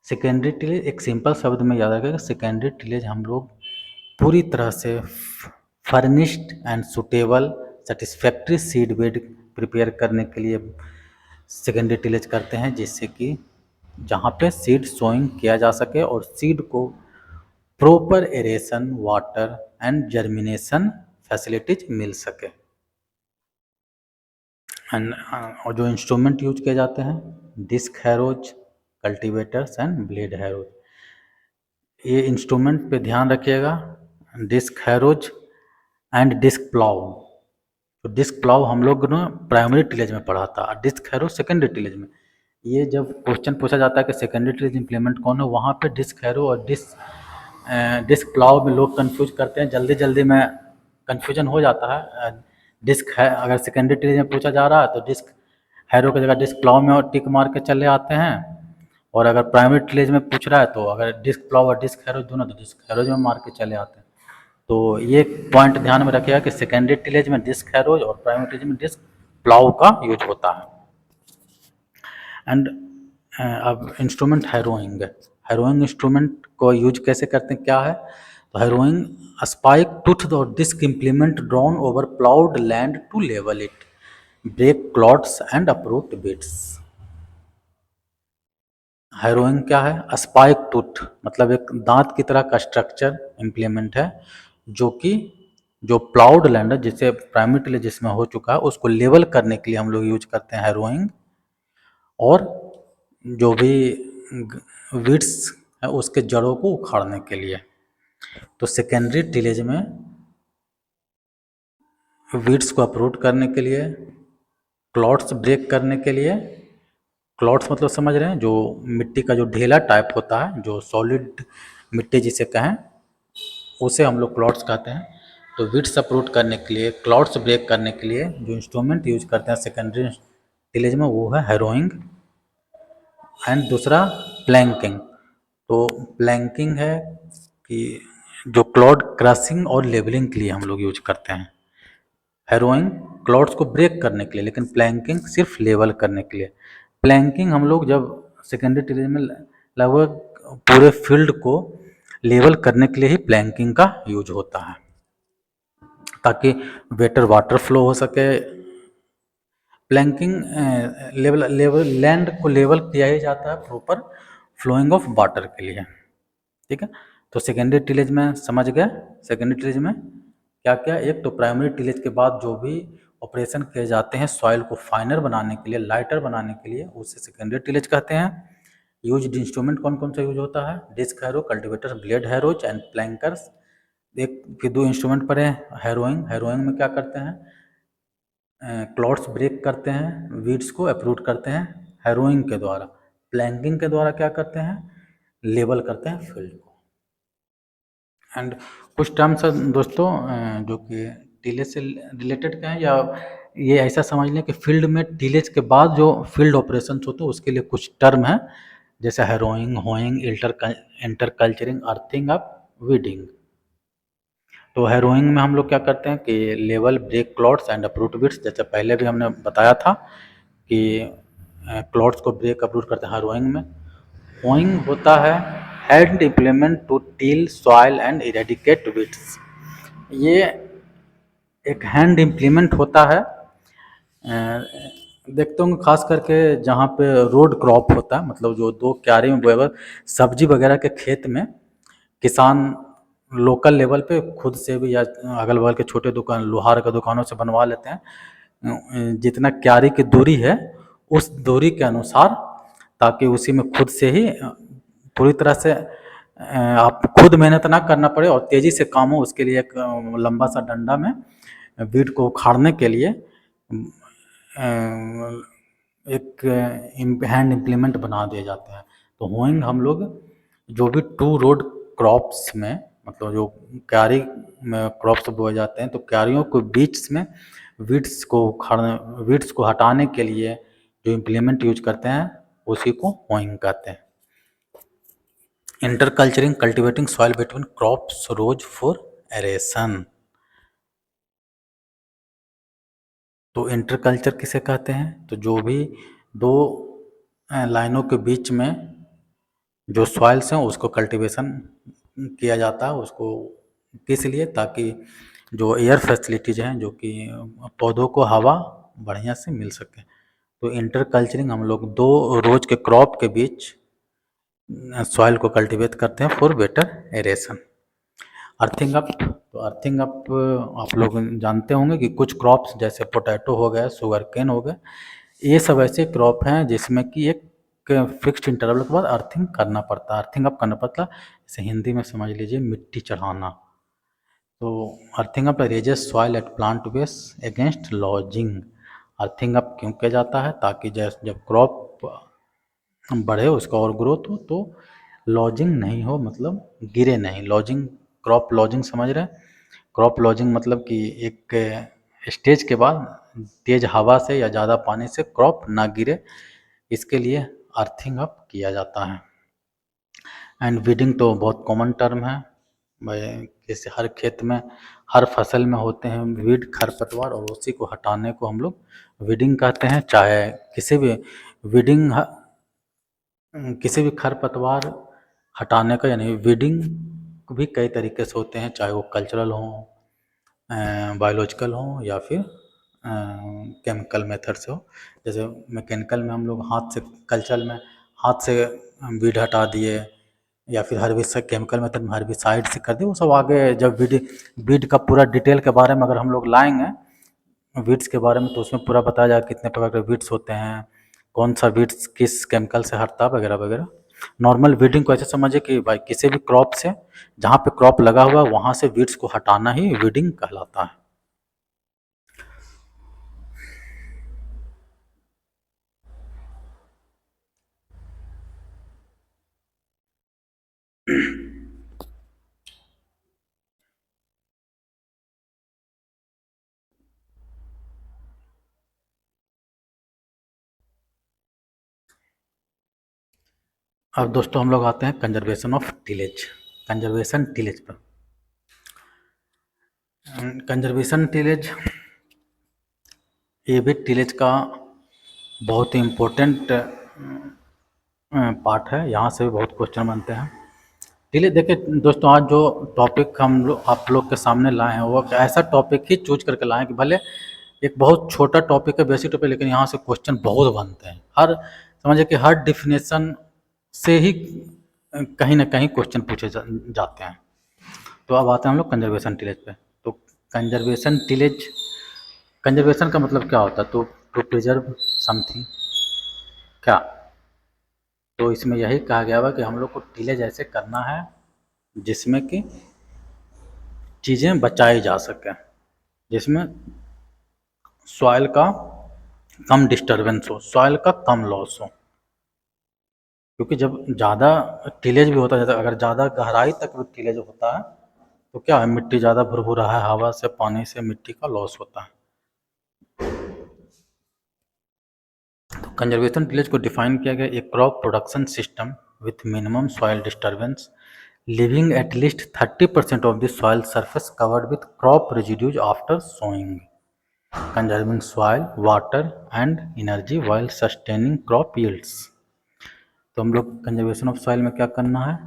[SPEAKER 1] Secondary tillage एक सिंपल शब्द में याद रखेगा, सेकेंडरी टिलेज हम लोग पूरी तरह से furnished and suitable satisfactory seed bed prepare करने के लिए सेकेंडरी टिलेज करते हैं, जिससे कि जहाँ पे सीड सोइंग किया जा सके और सीड को proper aeration, water and germination facilities मिल सके। एंड और जो इंस्ट्रूमेंट यूज किए जाते हैं, disc harrows, cultivators and blade harrows. ये इंस्ट्रूमेंट पे ध्यान रखिएगा, disc harrows and disc plough. तो डिस्क प्लाउ हम लोग ने प्राइमरी टिलेज में पढ़ा था, और डिस्क हैरो सेकेंडरी टिलेज में। ये जब क्वेश्चन पूछा जाता है कि सेकेंडरी टिलेज इंप्लीमेंट कौन है, वहाँ पे डिस्क हैरो और डिस्क प्लाउ में लोग कंफ्यूज करते हैं, जल्दी जल्दी में कंफ्यूजन हो जाता है। डिस्क है अगर सेकेंडरी टिलेज में पूछा जा रहा है तो डिस्क हैरो की जगह डिस्क प्लाउ में और टिक मार के चले आते हैं, और अगर प्राइमरी टिलेज में पूछ रहा है तो अगर डिस्क प्लाउ और डिस्क हैरो दोनों, तो डिस्क हैरोज में मार के चले आते हैं। तो ये पॉइंट ध्यान में रखिएगा कि सेकेंडरी टिलेज में डिस्क हैरोज और प्राइमरी टिलेज में डिस्क प्लाउ का यूज होता है। एंड अब इंस्ट्रूमेंट हैरोइंग, हैरोइंग इंस्ट्रूमेंट को यूज कैसे करते हैं, क्या है? तो हैरोइंग स्पाइक टूथ और disc implement drawn over ploughed land to level it, break clods and uproot weeds. Harrowing क्या है? स्पाइक टूथ मतलब एक दांत की तरह का स्ट्रक्चर इम्प्लीमेंट है, जो कि जो प्लाउड लैंड है, जिसे प्राइमरी टिलेज जिसमें हो चुका है, उसको लेवल करने के लिए हम लोग यूज करते हैं हैरोइंग। और जो भी वीड्स है उसके जड़ों को उखाड़ने के लिए। तो सेकेंडरी टिलेज में वीड्स को अपरूट करने के लिए, क्लॉट्स ब्रेक करने के लिए, क्लॉट्स मतलब समझ रहे हैं, जो मिट्टी का जो ढेला टाइप होता है, जो सॉलिड मिट्टी जिसे कहें, उसे हम लोग क्लॉट्स कहते हैं। तो वीड्स अपरूट करने के लिए, क्लॉट्स ब्रेक करने के लिए जो इंस्ट्रूमेंट यूज करते हैं सेकेंडरी टिलेज में, वो है हैरोइंग। एंड दूसरा प्लैंकिंग। तो प्लैंकिंग है कि जो क्लॉड क्रशिंग और लेवलिंग के लिए हम लोग यूज करते हैं। हैरोइंग क्लॉड्स को ब्रेक करने के लिए, लेकिन प्लैंकिंग सिर्फ लेवल करने के लिए। प्लैंकिंग हम लोग जब सेकेंडरी टिलेज में लगभग पूरे फील्ड को लेवल करने के लिए ही प्लैंकिंग का यूज होता है, ताकि बेटर वाटर फ्लो हो सके। प्लैंकिंग लेवल लेवल लैंड को लेवल किया ही जाता है प्रॉपर फ्लोइंग ऑफ वाटर के लिए। ठीक है, तो सेकेंडरी टिलेज में समझ गए। सेकेंडरी टिलेज में क्या क्या, एक तो प्राइमरी टिलेज के बाद जो भी ऑपरेशन किए जाते हैं सॉइल को फाइनर बनाने के लिए, लाइटर बनाने के लिए, उसे सेकेंडरी टिलेज कहते हैं। यूज्ड इंस्ट्रूमेंट कौन कौन सा यूज होता है? Disc harrow, cultivator, blade harrows and plankers. एक के दो इंस्ट्रूमेंट पर है हैरोइंग। हैरोइंग में क्या करते हैं? क्लॉट्स ब्रेक करते हैं, वीड्स को अप्रूट करते हैं हैरोइंग के द्वारा। प्लैंकिंग के द्वारा क्या करते हैं? लेवल करते हैं फील्ड को। एंड कुछ टर्म्स है दोस्तों जो कि टिलेज से रिलेटेड का है, या ये ऐसा समझ लें कि फील्ड में टिलेज के बाद जो फील्ड ऑपरेशन होते हैं उसके लिए कुछ टर्म है, जैसे harrowing, hoeing, intercultoring, earthing up, weeding. तो हैरोइंग में हम लोग क्या करते हैं कि level, break clods and uproot bits, जैसे पहले भी हमने बताया था कि क्लॉट्स को ब्रेक अप्रूट करते हैं हैरोइंग में। होइंग होता है hand implement to till soil and eradicate weeds. ये एक हैंड इम्प्लीमेंट होता है, देखते होंगे खास करके जहाँ पे रोड क्रॉप होता है, मतलब जो दो क्यारी में बोए हुए सब्जी वगैरह के खेत में किसान लोकल लेवल पे खुद से भी या अगल बगल के छोटे दुकान, लोहार के दुकानों से बनवा लेते हैं जितना क्यारी की दूरी है उस दूरी के अनुसार, ताकि उसी में खुद से ही पूरी तरह से आप खुद मेहनत ना करना पड़े और तेज़ी से काम हो, उसके लिए एक लंबा सा डंडा में बीट को उखाड़ने के लिए एक हैंड इम्प्लीमेंट बना दिए जाते हैं। तो होइंग हम लोग जो भी टू रोड क्रॉप्स में, मतलब जो क्यारी में क्रॉप्स बोए जाते हैं, तो क्यारियों के बीच में वीड्स को हटाने के लिए जो इम्प्लीमेंट यूज करते हैं उसी को होइंग कहते हैं। Intercultoring, cultivating soil between crops rows for aeration. तो इंटरकल्चर किसे कहते हैं? तो जो भी दो लाइनों के बीच में जो सॉइल्स हैं उसको कल्टीवेशन किया जाता है, उसको किस लिए, ताकि जो एयर फैसिलिटीज हैं, जो कि पौधों को हवा बढ़िया से मिल सके। तो इंटरकल्चरिंग हम लोग दो रोज के क्रॉप के बीच सॉइल को कल्टीवेट करते हैं for better aeration. Earthing up, तो अर्थिंग अप आप लोग जानते होंगे कि कुछ क्रॉप्स जैसे पोटैटो हो गए, शुगर केन हो गए, ये सब ऐसे क्रॉप हैं जिसमें कि एक फिक्स्ड इंटरवल के बाद अर्थिंग करना पड़ता है। अर्थिंग अप करना पड़ता है, जैसे हिंदी में समझ लीजिए मिट्टी चढ़ाना। तो earthing up raises soil eight plant base against lodging. Earthing up क्यों किया जाता है, ताकि जैसे जब क्रॉप बढ़े, उसका और ग्रोथ हो, तो लॉजिंग नहीं हो, मतलब गिरे नहीं। लॉजिंग, क्रॉप लॉजिंग समझ रहे हैं? क्रॉप लॉजिंग मतलब कि एक स्टेज के बाद तेज हवा से या ज़्यादा पानी से क्रॉप ना गिरे, इसके लिए अर्थिंग अप किया जाता है। एंड वीडिंग तो बहुत कॉमन टर्म है भाई, जैसे हर खेत में, हर फसल में होते हैं वीड, खरपतवार, और उसी को हटाने को हम लोग वीडिंग कहते हैं। चाहे किसी भी वीडिंग, किसी भी खरपतवार हटाने का, यानी वीडिंग भी कई तरीके से होते हैं, चाहे वो कल्चरल हो, बायोलॉजिकल हो, या फिर केमिकल मेथड से हो। जैसे मैकेनिकल में हम लोग हाथ से, कल्चरल में हाथ से वीड हटा दिए, या फिर हर्बिसाइड, केमिकल मेथड में हर्बिसाइड से कर दिए। वो सब आगे जब वीड, वीड का पूरा डिटेल के बारे में अगर हम लोग लाएंगे वीड्स के बारे में, तो उसमें पूरा बताया जाएगा कितने प्रकार के वीड्स होते हैं, कौन सा वीड्स किस केमिकल से हटता है, वगैरह वगैरह। नॉर्मल वीडिंग को ऐसे समझिए कि भाई किसी भी क्रॉप से, जहाँ पे क्रॉप लगा हुआ है वहाँ से वीड्स को हटाना ही वीडिंग कहलाता है। अब दोस्तों हम लोग आते हैं conservation of tillage, conservation tillage पर। कंजर्वेशन टिलेज, ये भी टिलेज का बहुत ही इम्पोर्टेंट पार्ट है, यहाँ से भी बहुत क्वेश्चन बनते हैं। टिलेज, देखिए दोस्तों, आज जो टॉपिक हम लोग आप लोग के सामने लाए हैं वो ऐसा टॉपिक ही चूज करके लाए हैं कि भले एक बहुत छोटा टॉपिक है, बेसिक टॉपिक, लेकिन यहाँ से क्वेश्चन बहुत बनते हैं। हर, समझिए कि हर डिफिनेशन से ही कहीं ना कहीं क्वेश्चन पूछे जाते हैं। तो अब आते हैं हम लोग कंजर्वेशन टिलेज पे। तो कंजर्वेशन टिलेज, कंजर्वेशन का मतलब क्या होता है, तो टू प्रिजर्व समथिंग, क्या? तो इसमें यही कहा गया हुआ कि हम लोग को टिलेज ऐसे करना है जिसमें कि चीज़ें बचाई जा सकें, जिसमें सॉइल का कम डिस्टरबेंस हो, सॉइल का कम लॉस हो। क्योंकि जब ज़्यादा टिलेज भी होता है, जैसे अगर ज़्यादा गहराई तक भी टिलेज होता है, तो क्या है, मिट्टी ज़्यादा भुरभुरा है, हवा से, पानी से मिट्टी का लॉस होता है। तो कंजर्वेशन टिलेज को डिफाइन किया गया, एक crop production system with minimum soil disturbance, leaving at least 30% of the soil surface covered with crop residues after sowing, conserving soil, water and energy while sustaining crop yields। तो हम लोग कंजर्वेशन ऑफ सॉइल में क्या करना है,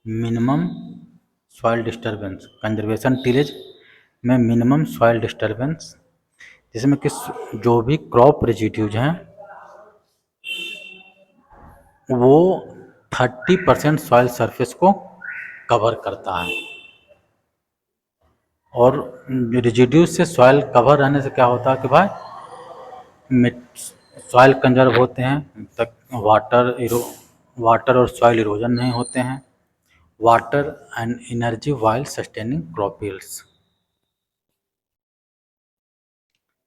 [SPEAKER 1] minimum soil disturbance, conservation tillage में मिनिमम सॉइल डिस्टर्बेंस, जिसमें कि जो भी क्रॉप रेजिड्यूज हैं वो 30% सॉइल सरफेस को कवर करता है। और रेजिड्यू से सॉइल कवर रहने से क्या होता है कि भाई सॉइल कंजर्व होते हैं, तक वाटर और सॉइल इरोजन नहीं होते हैं, water and energy while sustaining crop yields.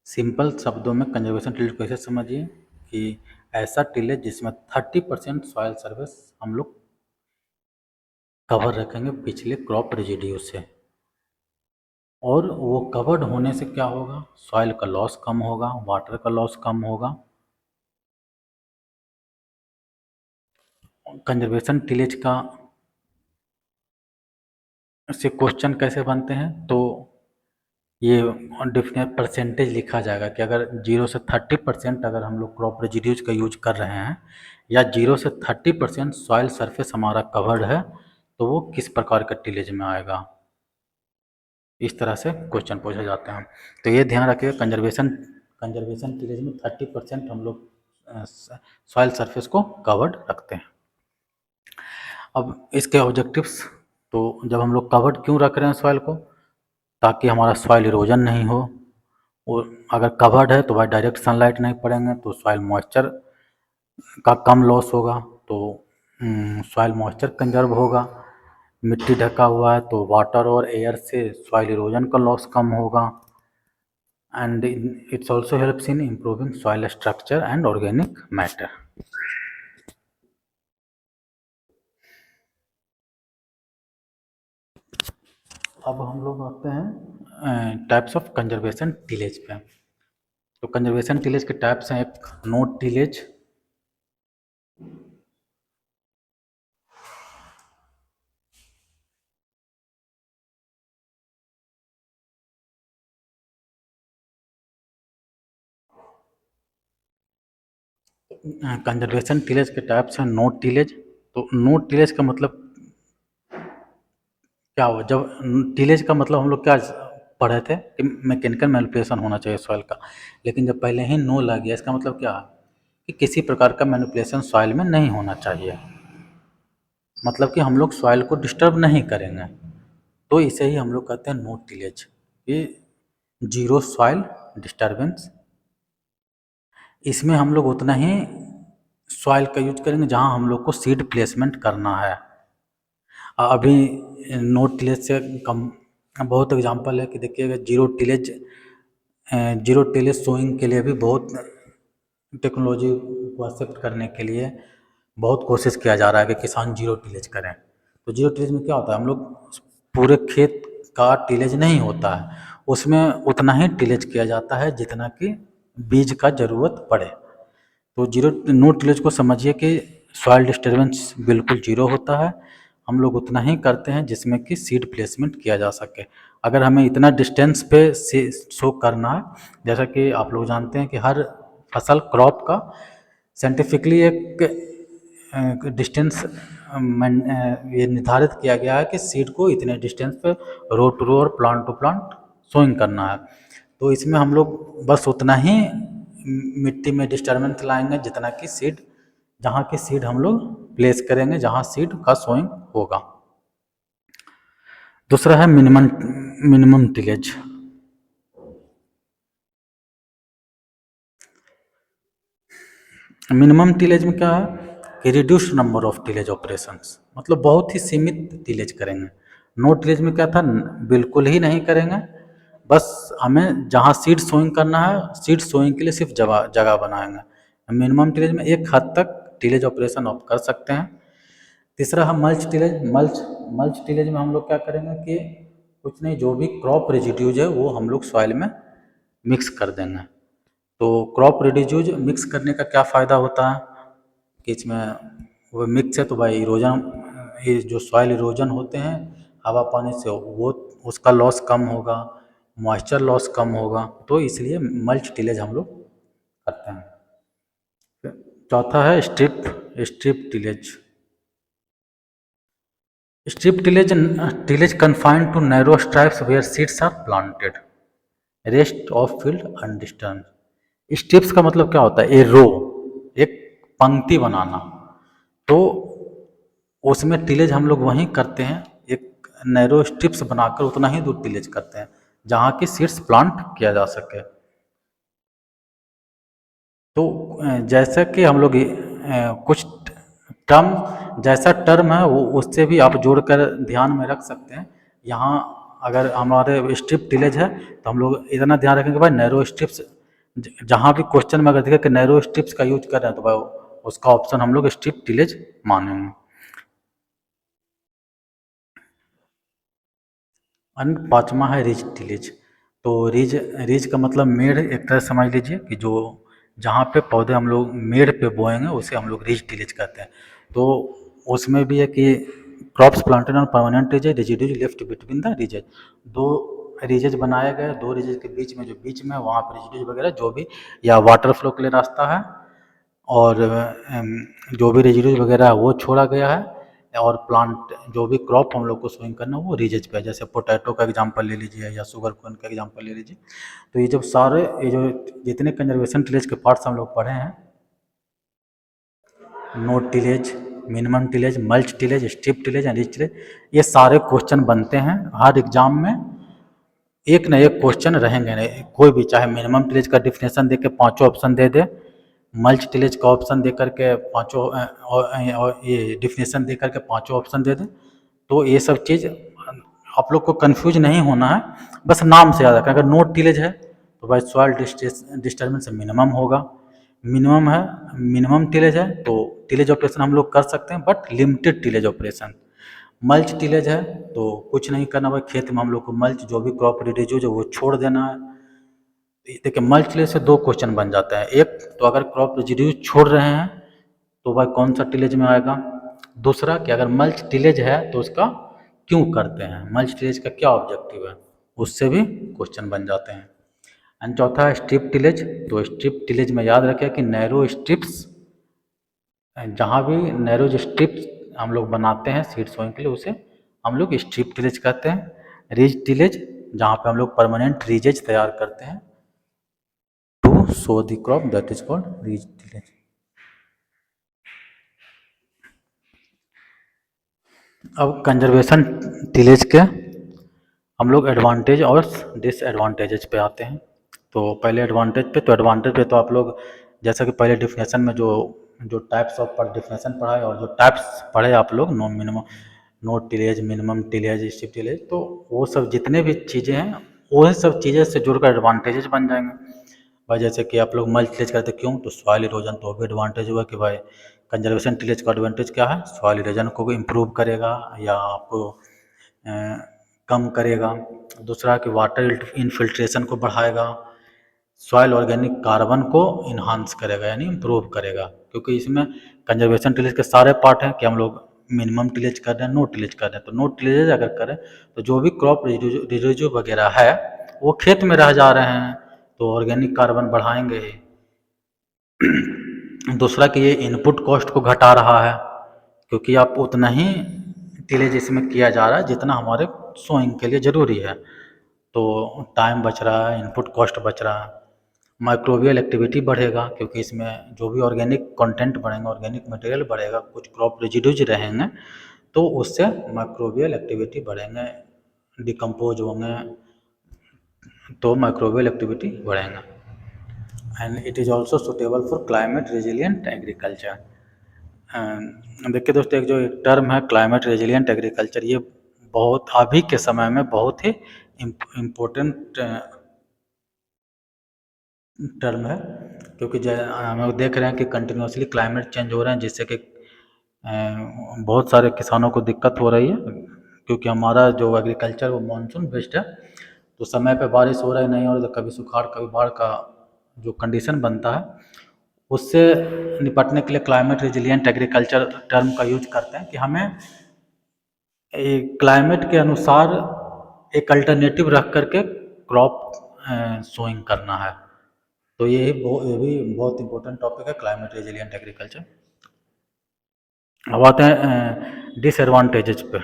[SPEAKER 1] Simple शब्दों में कंजर्वेशन टिलेज को ऐसे समझिए कि ऐसा टिलेज जिसमें 30% सॉइल सरफेस हम लोग कवर रखेंगे पिछले क्रॉप रेजिड्यू से, और वो कवर्ड होने से क्या होगा, सॉइल का लॉस कम होगा, वाटर का लॉस कम होगा। कंजर्वेशन टिलेज का से क्वेश्चन कैसे बनते हैं, तो ये डिफरेंट परसेंटेज लिखा जाएगा कि अगर 0 से 30% अगर हम लोग क्रॉप रेजिड्यूज का यूज कर रहे हैं या 0 से 30% सॉइल सरफेस हमारा कवर्ड है तो वो किस प्रकार का टिलेज में आएगा। इस तरह से क्वेश्चन पूछे जाते हैं। तो ये ध्यान रखिए, कंजर्वेशन टिलेज में 30% हम लोग सॉइल सरफेस को कवर्ड रखते हैं। अब इसके ऑब्जेक्टिव्स, तो जब हम लोग कवर्ड क्यों रख रहे हैं सॉइल को, ताकि हमारा सॉइल इरोजन नहीं हो। और अगर कवर्ड है तो भाई डायरेक्ट सनलाइट नहीं पड़ेंगे तो सॉइल मॉइस्चर का कम लॉस होगा, तो सॉइल मॉइस्चर कंजर्व होगा। मिट्टी ढका हुआ है तो वाटर और एयर से सॉइल इरोजन का लॉस कम होगा। And it's also helps in improving soil structure and organic matter. अब हम लोग आते हैं टाइप्स ऑफ कंजर्वेशन टिलेज पे। तो कंजर्वेशन टिलेज के टाइप्स हैं, एक नो टिलेज, कंजर्वेशन टिलेज के टाइप्स हैं नो टिलेज। तो नो टिलेज का मतलब क्या हुआ, जब टिलेज का मतलब हम लोग क्या पढ़े थे कि मैकेनिकल मैनिपुलेशन होना चाहिए सॉइल का, लेकिन जब पहले ही नो लग गया इसका मतलब क्या है कि किसी प्रकार का मैनिपुलेशन सॉइल में नहीं होना चाहिए, मतलब कि हम लोग सॉइल को डिस्टर्ब नहीं करेंगे। तो इसे ही हम लोग कहते हैं नो टिलेज, ये जीरो सॉइल डिस्टर्बेंस। इसमें हम लोग उतना ही सॉइल का यूज करेंगे जहाँ हम लोग को सीड प्लेसमेंट करना है। अभी नो टिलेज से कम बहुत एग्जांपल है कि देखिएगा जीरो टिलेज सोइंग के लिए भी बहुत टेक्नोलॉजी को एक्सेप्ट करने के लिए बहुत कोशिश किया जा रहा है कि किसान जीरो टिलेज करें। तो जीरो टिलेज में क्या होता है, हम लोग पूरे खेत का टिलेज नहीं होता है, उसमें उतना ही टिलेज किया जाता है जितना कि बीज का ज़रूरत पड़े। तो जीरो नो टिलेज को समझिए कि सॉइल डिस्टर्बेंस बिल्कुल जीरो होता है, हम लोग उतना ही करते हैं जिसमें कि सीड प्लेसमेंट किया जा सके। अगर हमें इतना डिस्टेंस पे से शो करना है, जैसा कि आप लोग जानते हैं कि हर फसल क्रॉप का साइंटिफिकली एक डिस्टेंस ये निर्धारित किया गया है कि सीड को इतने डिस्टेंस पे रो टू रो और प्लांट टू प्लांट सोइंग करना है। तो इसमें हम लोग बस उतना ही मिट्टी में डिस्टर्बेंस लाएंगे जितना कि सीड, जहाँ की सीड हम लोग प्लेस करेंगे जहाँ सीड का सोइंग होगा। दूसरा है मिनिमम टिलेज। मिनिमम टिलेज में क्या है कि reduced number of tillage operations, मतलब बहुत ही सीमित टिलेज करेंगे। नो टिलेज में क्या था, बिल्कुल ही नहीं करेंगे, बस हमें जहाँ सीड सोइंग करना है सीड सोइंग के लिए सिर्फ जगह जगह बनाएंगे। मिनिमम टिलेज में एक हद तक टिलेज ऑपरेशन आप कर सकते हैं। तीसरा है मल्च टिलेज। मल्च टिलेज में हम लोग क्या करेंगे कि कुछ नहीं, जो भी क्रॉप रेजिड्यूज है वो हम लोग सॉइल में मिक्स कर देंगे। तो क्रॉप रेजिड्यूज मिक्स करने का क्या फ़ायदा होता है कि इसमें वो मिक्स है तो भाई इरोजन, ये जो सॉइल इरोजन होते हैं हवा पानी से, वो उसका लॉस कम होगा, मॉइस्चर लॉस कम होगा, तो इसलिए मल्च टिलेज हम लोग करते हैं। चौथा है strip tillage. Strip tillage confined to narrow stripes where seeds are planted, rest of field undisturbed। Strips का मतलब क्या होता है, ए रो, एक पंक्ति बनाना। तो उसमें टिलेज हम लोग वहीं करते हैं, एक नैरो स्ट्रिप्स बनाकर उतना ही दूर टिलेज करते हैं जहाँ की सीड्स प्लांट किया जा सके। तो जैसा कि हम लोग कुछ टर्म, जैसा टर्म है वो उससे भी आप जोड़कर ध्यान में रख सकते हैं। यहाँ अगर हमारे स्ट्रिप टिलेज है तो हम लोग इतना ध्यान रखेंगे भाई नैरो स्ट्रिप्स, जहाँ भी क्वेश्चन में अगर देखें कि नैरो स्ट्रिप्स का यूज कर रहे हैं तो भाई उसका ऑप्शन हम लोग स्ट्रिप टिलेज मानेंगे। एंड पाँचवा है रिज टिलेज। तो रिज रिज का मतलब मेड़, एक तरह से समझ लीजिए कि जो जहाँ पे पौधे हम लोग मेड़ पे बोएंगे उसे हम लोग रिज टिलेज कहते हैं। तो उसमें भी है कि crops planted on permanent ridge, residues left between the ridges. दो रिजेज बनाए गए, 2 रिजेज के बीच में वहाँ पर रेजिडुअल वगैरह जो भी या वाटर फ्लो के लिए रास्ता है और जो भी रेजिडुअल वगैरह है वो छोड़ा गया है और प्लांट जो भी क्रॉप हम लोग को सोइंग करना है वो रिजेज पे है। जैसे पोटैटो का एग्जांपल ले लीजिए या शुगर केन का एग्जांपल ले लीजिए। तो ये जो जितने कंजर्वेशन टिलेज के पार्ट्स हम लोग पढ़े हैं, no tillage, minimum tillage, mulch tillage, strip tillage and ridge tillage, ये सारे क्वेश्चन बनते हैं हर एग्जाम में। एक न एक क्वेश्चन रहेंगे नहीं, कोई भी चाहे मिनिमम टिलेज का डिफिनेशन दे के पाँचों ऑप्शन दे दे, मल्च टिलेज का ऑप्शन दे करके पाँचों और ये डिफिनेशन दे करके पाँचों ऑप्शन दे दे। तो ये सब चीज़ आप लोग को कंफ्यूज नहीं होना है, बस नाम से याद रखें। अगर नो टिलेज है तो भाई सॉइल डिस्टर्बेंस मिनिमम होगा, मिनिमम है, मिनिमम टिलेज है तो टिलेज ऑपरेशन हम लोग कर सकते हैं but limited tillage operation. Mulch tillage है तो कुछ नहीं करना भाई, खेत में हम लोग को मल्च जो भी क्रॉप रिड्यूज है वो छोड़ देना है। देखिए मल्च टिलेज से 2 क्वेश्चन बन जाते हैं, एक तो अगर क्रॉप रिड्यूज छोड़ रहे हैं तो भाई कौन सा टिलेज में आएगा, दूसरा कि अगर मल्च टिलेज है तो उसका क्यों करते हैं, मल्च टिलेज का क्या ऑब्जेक्टिव है, उससे भी क्वेश्चन बन जाते हैं। एंड चौथा है स्ट्रिप टिलेज। तो स्ट्रिप टिलेज में याद रखें कि नैरो स्ट्रिप्स, जहाँ भी नैरो जो स्ट्रिप्स हम लोग बनाते हैं सीड सोइंग के लिए उसे हम लोग स्ट्रिप टिलेज कहते हैं। रिज टिलेज जहाँ पे हम लोग परमानेंट रिजेज तैयार करते हैं to sow the crop, that is called ridge tillage. अब कंजर्वेशन टिलेज के हम लोग एडवांटेज और डिसएडवांटेजेस पे आते हैं। तो पहले एडवांटेज पे तो आप लोग जैसा कि पहले डिफिनेशन में जो जो टाइप्स ऑफ पर डिफिनेशन पढ़ा है और जो टाइप्स पढ़े आप लोग, no minimum, no tillage, minimum tillage, strip tillage, तो वो सब जितने भी चीज़ें हैं वही सब चीज़ें से जुड़कर एडवांटेजेस बन जाएंगे भाई। जैसे कि आप लोग मल्च टिलेज करते क्यों, तो सॉइल इरोजन, तो भी एडवांटेज हुआ कि भाई कंजर्वेशन टिलेज का एडवांटेज क्या है, सॉइल इरोजन को इम्प्रूव करेगा या आपको कम करेगा। दूसरा कि वाटर इनफिल्ट्रेशन को बढ़ाएगा, सॉइल ऑर्गेनिक कार्बन को इन्हांस करेगा यानी इम्प्रूव करेगा, क्योंकि इसमें कंजर्वेशन टिलेज के सारे पार्ट हैं कि हम लोग मिनिमम टिलेज कर रहे हैं, नो टिलेज कर रहे हैं। तो नो टिलेज अगर करें तो जो भी क्रॉप रिड्यूज वगैरह है वो खेत में रह जा रहे हैं, तो ऑर्गेनिक कार्बन बढ़ाएंगे ही। दूसरा कि ये इनपुट कॉस्ट को घटा रहा है, क्योंकि आप उतना ही टिलेज इसमें किया जा रहा है जितना हमारे सोइंग के लिए ज़रूरी है, तो टाइम बच रहा है, इनपुट कॉस्ट बच रहा है। माइक्रोबियल एक्टिविटी बढ़ेगा क्योंकि इसमें जो भी ऑर्गेनिक कंटेंट बढ़ेंगे, ऑर्गेनिक मटेरियल बढ़ेगा, कुछ क्रॉप रेजिड्यूज रहेंगे तो उससे माइक्रोबियल एक्टिविटी बढ़ेंगे, डिकम्पोज होंगे तो माइक्रोबियल एक्टिविटी बढ़ेगा। And it is also suitable for climate resilient agriculture. देखिए दोस्तों, एक जो एक टर्म है क्लाइमेट रेजिलियंट एग्रीकल्चर, ये बहुत अभी के समय में बहुत ही इम्पोर्टेंट टर्म है, क्योंकि हम लोग देख रहे हैं कि कंटिन्यूसली क्लाइमेट चेंज हो रहे हैं जिससे कि बहुत सारे किसानों को दिक्कत हो रही है, क्योंकि हमारा जो एग्रीकल्चर वो मानसून बेस्ड है, तो समय पे बारिश हो रहा है नहीं हो रहा, तो कभी सुखाड़ कभी बाढ़ का जो कंडीशन बनता है उससे निपटने के लिए क्लाइमेट रेजिलियंट एग्रीकल्चर टर्म का यूज करते हैं कि हमें क्लाइमेट के अनुसार एक अल्टरनेटिव रख करके क्रॉप सोइंग करना है। तो ये भी बहुत इंपॉर्टेंट टॉपिक है क्लाइमेट रेजिलियंट एग्रीकल्चर। अब आते हैं डिसएडवांटेजेस पे।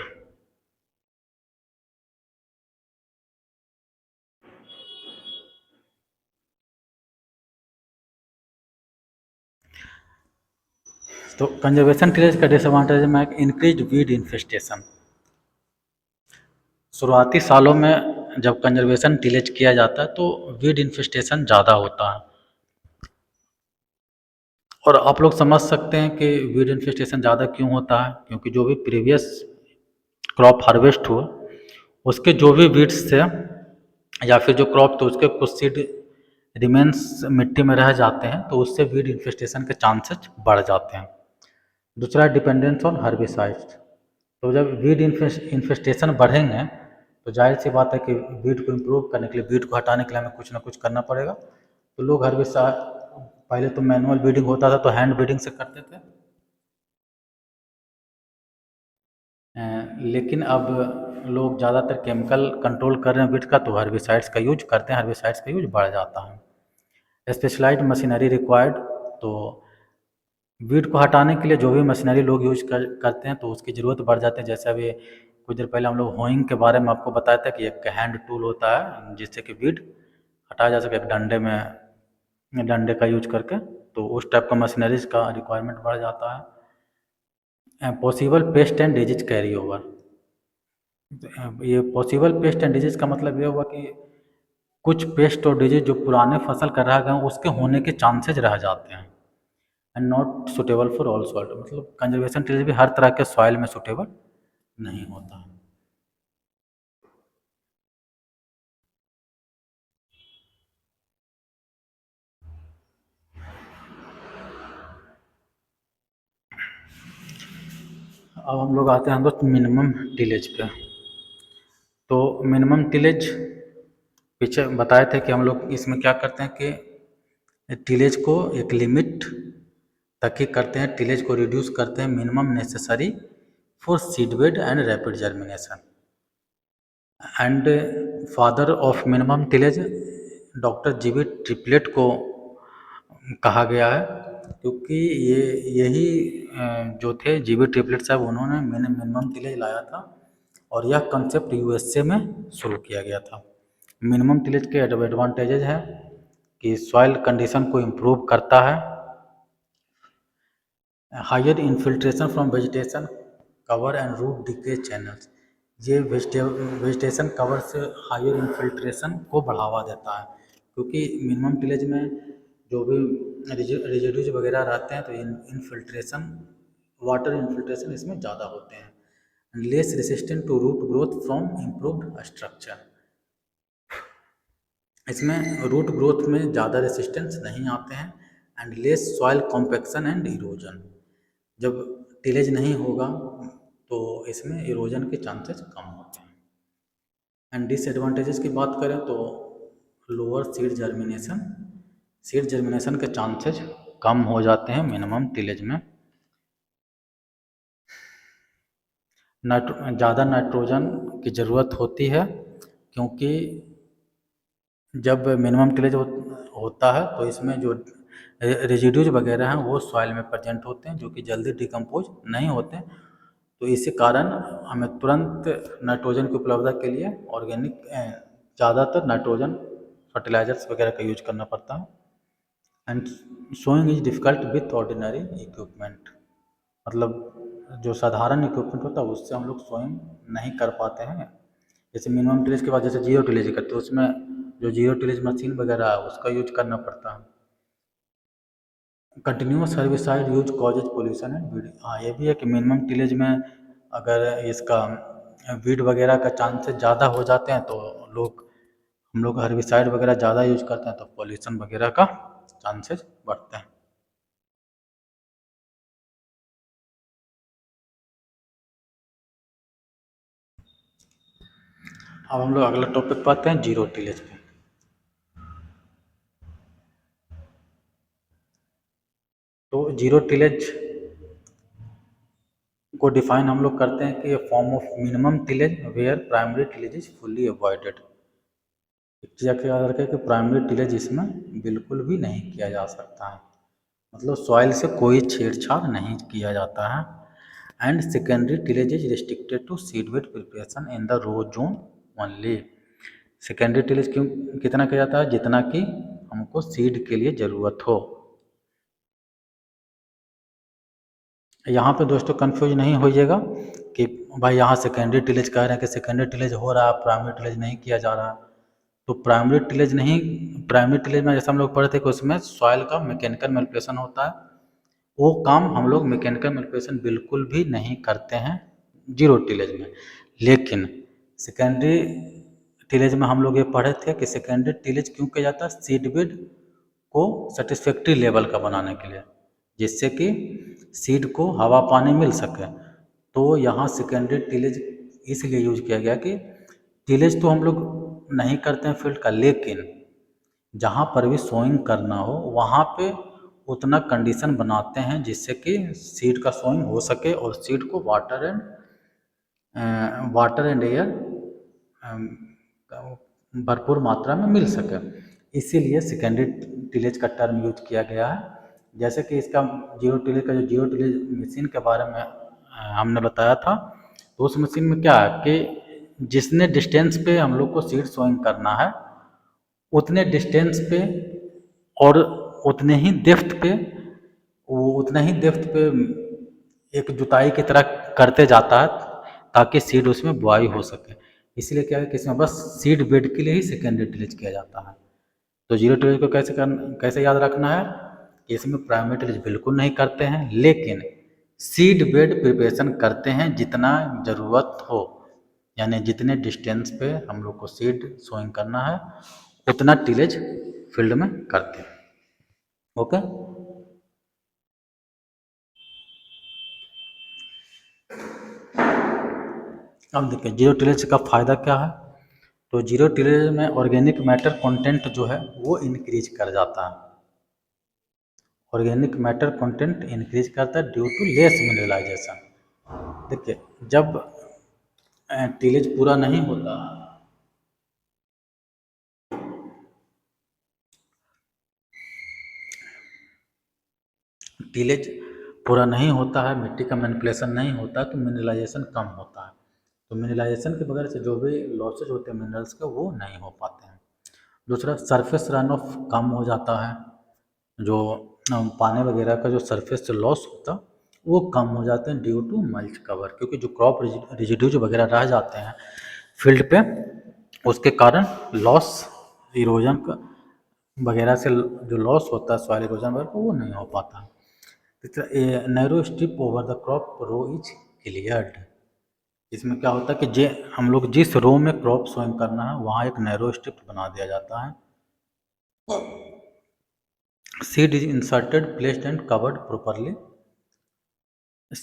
[SPEAKER 1] तो कंजर्वेशन टिलेज का डिसएडवांटेज में इंक्रीज वीड इन्फेस्टेशन। शुरुआती सालों में जब कंजर्वेशन टिलेज किया जाता है तो वीड इन्फेस्टेशन ज़्यादा होता है, और आप लोग समझ सकते हैं कि वीड इन्फेस्टेशन ज़्यादा क्यों होता है, क्योंकि जो भी प्रीवियस क्रॉप हार्वेस्ट हुआ उसके जो भी वीड्स थे या फिर जो क्रॉप थे उसके कुछ सीड रिमेन्स मिट्टी में रह जाते हैं, तो उससे वीड इन्फेस्टेशन के चांसेस बढ़ जाते हैं। दूसरा डिपेंडेंस ऑन हर्बिसाइड्स। तो जब वीड इन्फेस्टेशन बढ़ेंगे तो जाहिर सी बात है कि वीड को इम्प्रूव करने के लिए, वीड को हटाने के लिए हमें कुछ ना कुछ करना पड़ेगा। तो लोग हर्बिसाइड, पहले तो मैनुअल वीडिंग होता था तो हैंड वीडिंग से करते थे, लेकिन अब लोग ज़्यादातर केमिकल कंट्रोल कर रहे हैं वीट का, तो हर्बिसाइड्स का यूज करते हैं, हर्बिसाइड्स का यूज बढ़ जाता है। स्पेशलाइज्ड मशीनरी रिक्वायर्ड, तो वीट को हटाने के लिए जो भी मशीनरी लोग यूज करते हैं तो उसकी ज़रूरत बढ़ जाती है। जैसे अभी कुछ देर पहले हम लोग होइंग के बारे में आपको बताया था कि एक हैंड टूल होता है जिससे कि वीट हटाया जा सके, एक डंडे का यूज करके, तो उस टाइप का मशीनरीज का रिक्वायरमेंट बढ़ जाता है। Possible paste and disease carry over, ये पॉसिबल पेस्ट एंड डिजीज का मतलब ये हुआ कि कुछ पेस्ट और डिजीज जो पुराने फसल कर रहा है उसके होने के चांसेज रह जाते हैं। And not suitable for all soil, मतलब कंजर्वेशन ट्रीज भी हर तरह के सॉइल में सुटेबल नहीं होता है। अब हम लोग आते हैं दोस्त मिनिमम टिलेज पे। तो मिनिमम टिलेज पीछे बताए थे कि हम लोग इसमें क्या करते हैं कि टिलेज को एक लिमिट तक ही करते हैं, टिलेज को रिड्यूस करते हैं minimum necessary for seedbed and rapid germination. And father of minimum tillage doctor GV Triplett को कहा गया है, क्योंकि ये यही जो थे जीवी ट्रिपलेट साहब, उन्होंने मिनिमम टिलेज लाया था और यह कंसेप्ट यूएसए में शुरू किया गया था। मिनिमम टिलेज के एडवांटेजेज हैं कि सॉइल कंडीशन को इम्प्रूव करता है, higher infiltration from vegetation cover and root decay channels, ये वेजिटेशन कवर से हायर इन्फिल्ट्रेशन को बढ़ावा देता है, क्योंकि मिनिमम टिलेज में जो भी रेजिड्यूज वगैरह रहते हैं तो इन्फिल्ट्रेशन, वाटर इन्फिल्ट्रेशन इसमें ज़्यादा होते हैं। Less resistant to root growth from improved structure, इसमें रूट ग्रोथ में ज़्यादा रेसिस्टेंस नहीं आते हैं। And less soil compaction and erosion, जब टिलेज नहीं होगा तो इसमें इरोजन के चांसेस कम होते हैं। एंड डिसएडवांटेजेस की बात करें तो लोअर सीड जर्मिनेशन के चांसेस कम हो जाते हैं मिनिमम टिलेज में। ज़्यादा नाइट्रोजन की ज़रूरत होती है, क्योंकि जब मिनिमम टिलेज होता है तो इसमें जो रेजिड्यूज वगैरह हैं वो सॉइल में प्रेजेंट होते हैं, जो कि जल्दी डिकम्पोज नहीं होते, तो इसी कारण हमें तुरंत नाइट्रोजन की उपलब्धता के लिए ऑर्गेनिक ज़्यादातर नाइट्रोजन फर्टिलाइजर्स वगैरह का यूज करना पड़ता है। And sowing is difficult with ordinary equipment, मतलब जो साधारण इक्विपमेंट होता है उससे हम लोग सोइंग नहीं कर पाते हैं। जैसे मिनिमम टिलेज के बाद जैसे जीरो टिलेज करते हैं, उसमें जो जीरो टिलेज मशीन वगैरह है उसका यूज करना पड़ता है। Continuous herbicide use causes pollution and weed, हाँ ये भी है कि मिनिमम टिलेज में अगर इसका वीड वगैरह का चांसेस ज़्यादा हो जाते हैं तो हम लोग हर्बिसाइड वगैरह ज़्यादा यूज करते हैं तो पोल्यूशन वगैरह का चांसेस बढ़ते हैं। अब हम लोग अगला टॉपिक पे आते हैं जीरो टिलेज पे। तो जीरो टिलेज को डिफाइन हम लोग करते हैं कि form of minimum tillage where primary tillage is fully avoided. एक चीज़ का याद रखें कि प्राइमरी टिलेज इसमें बिल्कुल भी नहीं किया जा सकता है, मतलब सॉइल से कोई छेड़छाड़ नहीं किया जाता है। And secondary tillage is restricted to seed bed preparation in the row zone only. Secondary tillage क्यों कितना किया जाता है, जितना कि हमको सीड के लिए ज़रूरत हो। यहाँ पे दोस्तों कंफ्यूज नहीं होइएगा कि भाई यहाँ सेकेंडरी टिलेज कह रहे हैं कि सेकेंडरी टिलेज हो रहा है, प्राइमरी टिलेज नहीं किया जा रहा। तो प्राइमरी टिलेज में जैसे हम लोग पढ़े थे कि उसमें सॉइल का मैकेनिकल मैनिपुलेशन होता है, वो काम हम लोग मैकेनिकल मैनिपुलेशन बिल्कुल भी नहीं करते हैं जीरो टिलेज में। लेकिन सेकेंडरी टिलेज में हम लोग ये पढ़े थे कि सेकेंडरी टिलेज क्यों किया जाता है, सीड बेड को सेटिस्फैक्ट्री लेवल का बनाने के लिए, जिससे कि सीड को हवा पानी मिल सके। तो यहाँ सेकेंडरी टिलेज इसलिए यूज किया गया कि टिलेज तो हम लोग नहीं करते हैं फील्ड का, लेकिन जहाँ पर भी सोइंग करना हो वहाँ पे उतना कंडीशन बनाते हैं जिससे कि सीड का सोइंग हो सके और सीड को water and water and air भरपूर मात्रा में मिल सके, इसीलिए सेकेंडरी टिलेज का टर्म यूज किया गया है। जैसे कि इसका जीरो टिलेज का जो जीरो टिलेज मशीन के बारे में हमने बताया था, तो उस मशीन में क्या है कि जितने डिस्टेंस पे हम लोग को सीड सोइंग करना है उतने डिस्टेंस पे और उतने ही डेप्थ पे, वो उतना ही डेप्थ पे एक जुताई की तरह करते जाता है ताकि सीड उसमें बुआई हो सके। इसलिए क्या है कि इसमें बस सीड बेड के लिए ही सेकेंडरी टिलेज किया जाता है। तो जीरो टिलेज को कैसे याद रखना है कि इसमें प्राइमरी टिलेज बिल्कुल नहीं करते हैं, लेकिन सीड बेड प्रिपरेशन करते हैं जितना ज़रूरत हो, यानी जितने डिस्टेंस पे हम लोग को सीड सोइंग करना है उतना टिलेज फील्ड में करते हैं। ओके। अब देखिए जीरो टिलेज का फ़ायदा क्या है। तो जीरो टिलेज में ऑर्गेनिक मैटर कंटेंट जो है वो इंक्रीज कर जाता है। ऑर्गेनिक मैटर कंटेंट इंक्रीज करता है ड्यू टू लेस मिनरलाइजेशन। देखिए जब टिलेज पूरा नहीं होता, टिलेज पूरा नहीं होता है, मिट्टी का मैनिपुलेशन नहीं होता, तो मिनरलाइजेशन कम होता है। तो मिनरलाइजेशन के वजह से जो भी लॉसेज होते हैं मिनरल्स के वो नहीं हो पाते हैं। दूसरा सरफेस रन ऑफ कम हो जाता है, जो पानी वगैरह का जो सरफेस से लॉस होता वो कम हो जाते हैं ड्यू टू मल्च कवर, क्योंकि जो क्रॉप रेजिड्यूज वगैरह रह जाते हैं फील्ड पे उसके कारण लॉस इरोजन का वगैरह से जो लॉस होता है सॉइल इरोजन वगैरह को वो नहीं हो पाता। Narrow strip over the crop row is cleared. इसमें क्या होता है कि जे हम लोग जिस रो में क्रॉप सोइंग करना है वहाँ एक नैरो स्ट्रिप बना दिया जाता है। Seed is inserted placed and covered properly.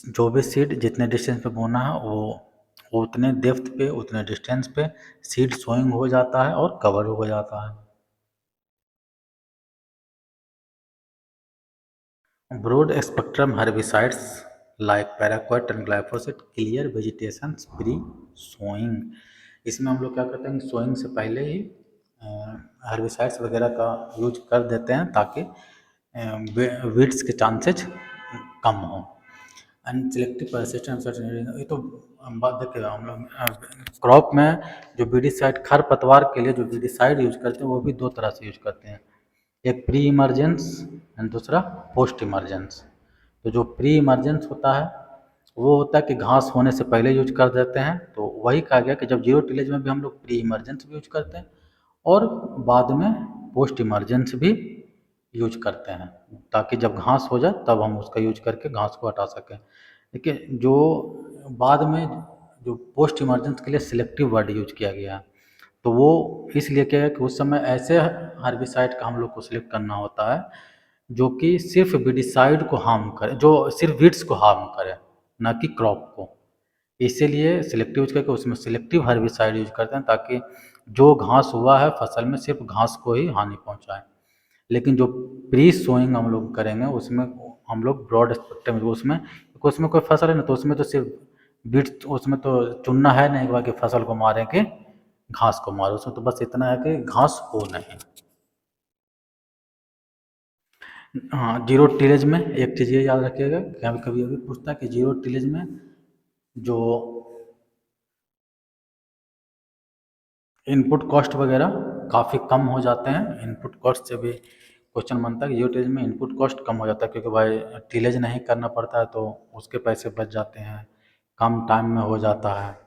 [SPEAKER 1] जो भी सीड जितने डिस्टेंस पे बोना है वो उतने डेप्थ पे उतने डिस्टेंस पे सीड सोइंग हो जाता है और कवर हो जाता है। Broad spectrum herbicides like paraquat and glyphosate clear vegetation pre sowing. इसमें हम लोग क्या करते हैं, सोइंग से पहले ही हर्बिसाइड्स वगैरह का यूज कर देते हैं ताकि वीड्स के चांसेज कम हो। एंड सिलेक्टिव परसिस्टेंट, ये तो हम बात देखिए हम लोग क्रॉप में जो बीडिसाइड खरपतवार के लिए जो बीडिसाइड यूज करते हैं वो भी दो तरह से यूज करते हैं, एक प्री इमरजेंस एंड दूसरा पोस्ट इमरजेंस। तो जो प्री इमरजेंस होता है वो होता है कि घास होने से पहले यूज कर देते हैं, तो वही कहा गया कि जब जीरो टिलेज में भी हम लोग प्री इमरजेंस भी यूज करते हैं और बाद में पोस्ट इमरजेंस भी यूज करते हैं, ताकि जब घास हो जाए तब हम उसका यूज करके घास को हटा सकें। देखिए जो बाद में जो पोस्ट इमरजेंस के लिए सिलेक्टिव वर्ड यूज किया गया है, तो वो इसलिए क्या है कि उस समय ऐसे हर्बिसाइड का हम लोग को सिलेक्ट करना होता है जो कि सिर्फ वीडिसाइड को हार्म करे, जो सिर्फ वीड्स को हार्म करे, ना कि क्रॉप को। इसीलिए सिलेक्टिव यूज करके उसमें सिलेक्टिव हर्बिसाइड यूज करते हैं ताकि जो घास हुआ है फसल में सिर्फ घास को ही हानि पहुंचाए। लेकिन जो प्री सोइंग हम लोग करेंगे उसमें हम लोग ब्रॉड स्पेक्ट्रम, उसमें उसमें कोई फसल है ना तो उसमें तो सिर्फ बीट, उसमें तो चुनना है नहीं कि फसल को मारें कि घास को मारो, उसमें तो बस इतना है कि घास हो नहीं। हाँ जीरो टिलेज में एक चीज़ ये याद रखिएगा, कभी कभी अभी पूछता है कि जीरो टिलेज में जो इनपुट कॉस्ट वगैरह काफ़ी कम हो जाते हैं। इनपुट कॉस्ट से भी क्वेश्चन बनता है कि जीरो टिलेज में इनपुट कॉस्ट कम हो जाता है, क्योंकि भाई टिलेज नहीं करना पड़ता है तो उसके पैसे बच जाते हैं, कम टाइम में हो जाता है।